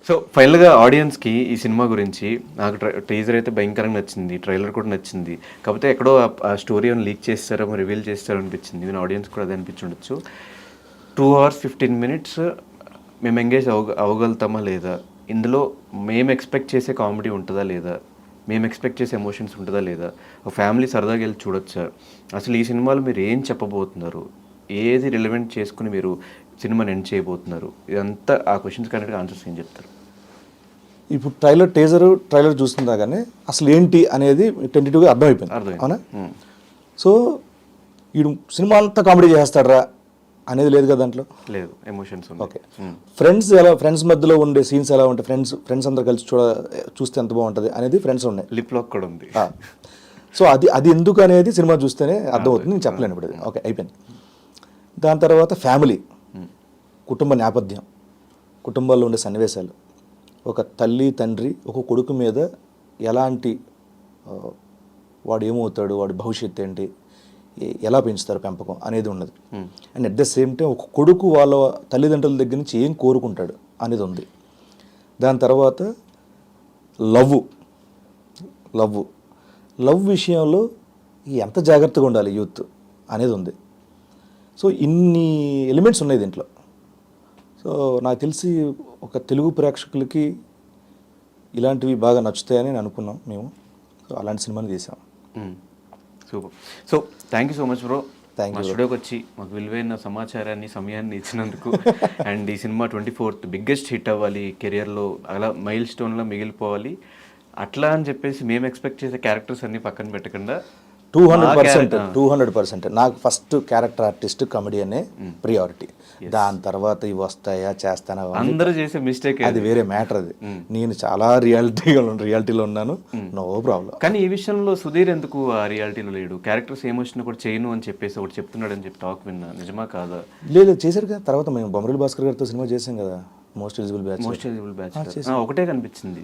సో ఫైనల్గా ఆడియన్స్కి ఈ సినిమా గురించి నాకు టీజర్ అయితే భయంకరంగా నచ్చింది, ట్రైలర్ కూడా నచ్చింది. కాకపోతే ఎక్కడో ఆ స్టోరీ అని లీక్ చేస్తారో రివీల్ చేస్తారో అనిపించింది. ఈవెన్ ఆడియన్స్ కూడా అదే అనిపించుండొచ్చు. 2 hours 15 minutes మేము ఎంగేజ్ అవ్వగలుగుతామా లేదా, ఇందులో మేము ఎక్స్పెక్ట్ చేసే కామెడీ ఉంటుందా లేదా, మేము ఎక్స్పెక్ట్ చేసే ఎమోషన్స్ ఉంటుందా లేదా, ఒక ఫ్యామిలీ సరదాగా వెళ్ళి చూడొచ్చా, అసలు ఈ సినిమాలో మీరు ఏం చెప్పబోతున్నారు, ఏది రిలవెంట్ చేసుకుని మీరు సినిమాని ఎండ్ చేయబోతున్నారు? ఇదంతా ఆ క్వశ్చన్స్ కరెక్ట్గా ఆన్సర్స్ ఏం చెప్తారు? ఇప్పుడు ట్రైలర్ చూస్తుండగానే అసలు ఏంటి అనేది టెంటేటివ్గా అర్థమైపోయింది, అవునా? సో వీడు సినిమా అంతా కామెడీ చేస్తాడరా అనేది లేదు కదా దాంట్లో. లేదు, ఎమోషన్స్. ఓకే, ఫ్రెండ్స్ మధ్యలో ఉండే సీన్స్ ఎలా ఉంటాయి, ఫ్రెండ్స్ అందరు కలిసి చూస్తే ఎంత బాగుంటుంది అనేది ఫ్రెండ్స్ ఉన్నాయి. లిప్ లాక్ కూడా ఉంది. సో అది ఎందుకు అనేది సినిమా చూస్తేనే అర్థమవుతుంది, నేను చెప్పలేను ఇప్పుడు. ఓకే, అయిపోయింది. దాని తర్వాత ఫ్యామిలీ, కుటుంబ నేపథ్యం, కుటుంబాల్లో ఉండే సన్నివేశాలు, ఒక తల్లి తండ్రి ఒక కొడుకు మీద ఎలాంటి వాడు ఏమవుతాడు, వాడి భవిష్యత్తు ఏంటి, ఎలా పెంచుతారు పెంపకం అనేది ఉన్నది. And at the same time ఒక కొడుకు వాళ్ళ తల్లిదండ్రుల దగ్గర నుంచి ఏం కోరుకుంటాడు అనేది ఉంది. దాని తర్వాత లవ్ విషయంలో ఎంత జాగ్రత్తగా ఉండాలి యూత్ అనేది ఉంది. సో ఇన్ని ఎలిమెంట్స్ ఉన్నాయి దీంట్లో. సో నాకు తెలిసి ఒక తెలుగు ప్రేక్షకులకి ఇలాంటివి బాగా నచ్చుతాయని నేను అనుకున్నాం మేము. సో అలాంటి సినిమాని తీసాం. Super. So thank you so much bro, thank మా యూ. స్టూడియోకి వచ్చి మాకు విలువైన సమాచారాన్ని సమయాన్ని ఇచ్చినందుకు. అండ్ ఈ సినిమా 24th బిగ్గెస్ట్ హిట్ అవ్వాలి, కెరియర్లో అలా మైల్ స్టోన్లో మిగిలిపోవాలి అట్లా అని చెప్పేసి మేము ఎక్స్పెక్ట్ చేసే క్యారెక్టర్స్ అన్ని పక్కన పెట్టకుండా 200% నాకు ఫస్ట్ క్యారెక్టర్ ఆర్టిస్ట్ కమెడియనే ప్రియారిటీ. దాని తర్వాత ఇవి వస్తాయా చేస్తానా అందరూ చేసే మిస్టేక్ అది వేరే మ్యాటర్. అది నేను చాలా రియాలిటీలో ఉన్నాను, నో ప్రాబ్లం. కానీ ఈ విషయంలో సుధీర్ ఎందుకు ఆ రియాలిటీలో లేడు? క్యారెక్టర్స్ ఏమొచ్చినా కూడా చేయను అని చెప్పేసి ఒకటి చెప్తున్నాడు అని చెప్పి టాక్ విన్నా, నిజమా కాదా? లేదు, చేశారు కదా. తర్వాత మేము బొమ్మరిల్లు భాస్కర్ గారితో సినిమా చేసాం కదా, మోస్ట్ ఎలిజిబుల్ బ్యాచ్. ఒకటే కనిపించింది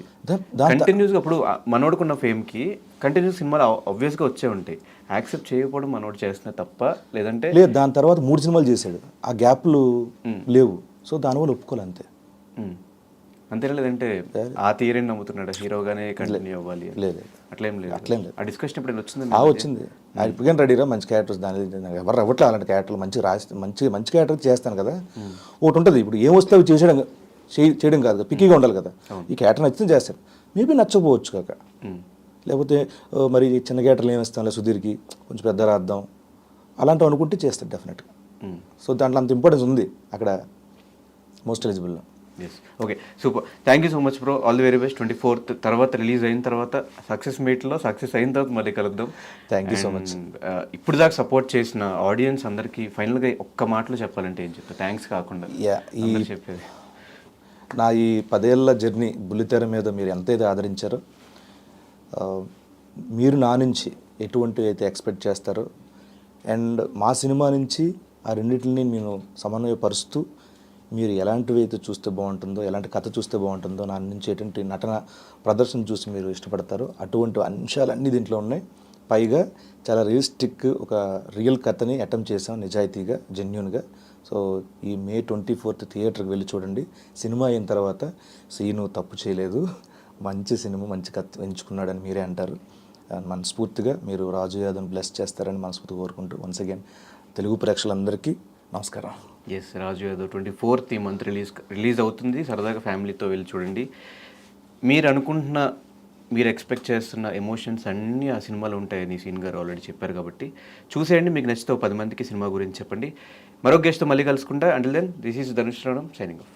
కంటిన్యూస్గా. అప్పుడు మనోడుకున్న ఫేమ్కి కంటిన్యూస్ సినిమాలు ఆబ్వియస్గా వచ్చే ఉంటాయి. యాక్సెప్ట్ చేయకపోవడం మనోడు చేస్తున్నా తప్ప, లేదంటే లేదు. దాని తర్వాత 3 సినిమాలు చేశాడు, ఆ గ్యాప్లు లేవు. సో దానివల్ల ఒప్పుకోవాలి అంతే. అంతేనా? లేదంటే ఆ థియరీని నమ్ముతున్నాడు హీరోగానే కంటిన్యూ అవ్వాలి? లేదు, అట్లేం లేదు. ఆ డిస్కషన్ ఇప్పుడు వచ్చింది. వచ్చింది. ఆయన ఇప్పటికైనా రెడీరా మంచి క్యారెక్టర్స్. దాని నాకు ఎవరు అవ్వట్లేదు అలాంటి క్యారెక్టర్లు. మంచి క్యారెక్టర్ చేస్తాను కదా. ఒకటి ఉంటుంది, ఇప్పుడు ఏం వస్తే అవి చేయడం కాదు, పిక్కీగా ఉండాలి కదా. ఈ క్యారెక్టర్ నచ్చితే చేస్తాడు, మేబీ నచ్చకపోవచ్చు కాక. లేకపోతే మరి చిన్న క్యారెక్టర్లు ఏమి ఇస్తాం, లేదా సుధీర్కి కొంచెం పెద్ద రాద్దాం అలాంటివి అనుకుంటే చేస్తాడు డెఫినెట్గా. సో దాంట్లో అంత ఇంపార్టెన్స్ ఉంది అక్కడ మోస్ట్ ఎలిజిబుల్లో. Yes, okay, super. Thank you so much bro, all the very best. 24th తర్వాత రిలీజ్ అయిన తర్వాత సక్సెస్ మీట్లో సక్సెస్ అయిన తర్వాత మళ్ళీ కలుద్దాం. Thank you so much. ఇప్పుడు దాకా సపోర్ట్ చేసిన ఆడియన్స్ అందరికీ ఫైనల్గా ఒక్క మాటలో చెప్పాలంటే ఏం చెప్తా? థ్యాంక్స్ కాకుండా చెప్పేది, నా ఈ 10 ఏళ్ల జర్నీ బుల్లితెర మీద మీరు ఎంతైతే ఆదరించారో, మీరు నా నుంచి ఎటువంటి అయితే ఎక్స్పెక్ట్ చేస్తారో, అండ్ మా సినిమా నుంచి ఆ రెండింటిని నేను సమన్వయపరుస్తూ మీరు ఎలాంటివి అయితే చూస్తే బాగుంటుందో, ఎలాంటి కథ చూస్తే బాగుంటుందో, నా నుంచి ఎటువంటి నటన ప్రదర్శన చూసి మీరు ఇష్టపడతారో అటువంటి అంశాలన్నీ దీంట్లో ఉన్నాయి. పైగా చాలా రియలిస్టిక్, ఒక రియల్ కథని అటెంప్ట్ చేసాం నిజాయితీగా, జెన్యూన్గా. సో ఈ May 24th థియేటర్కి వెళ్ళి చూడండి. సినిమా అయిన తర్వాత సీను తప్పు చేయలేదు, మంచి సినిమా, మంచి కథ ఎంచుకున్నాడని మీరే అంటారు. మనస్ఫూర్తిగా మీరు రాజు యాదవ్ని బ్లెస్ చేస్తారని మనస్ఫూర్తిగా కోరుకుంటూ వన్స్ అగైన్ తెలుగు ప్రేక్షకులందరికీ నమస్కారం. ఎస్, రాజు యాదవ్ 24th ఈ మంత్ రిలీజ్ అవుతుంది. సరదాగా ఫ్యామిలీతో వెళ్ళి చూడండి. మీరు అనుకుంటున్న, మీరు ఎక్స్పెక్ట్ చేస్తున్న ఎమోషన్స్ అన్నీ ఆ సినిమాలో ఉంటాయని సీన్ గారు ఆల్రెడీ చెప్పారు కాబట్టి చూసేయండి. మీకు నచ్చితే 10 మందికి సినిమా గురించి చెప్పండి. మరో గెస్ట్తో మళ్ళీ కలుసుకుంటా. Until then, this is Dhanush రాణం సైనింగ్ ఆఫ్.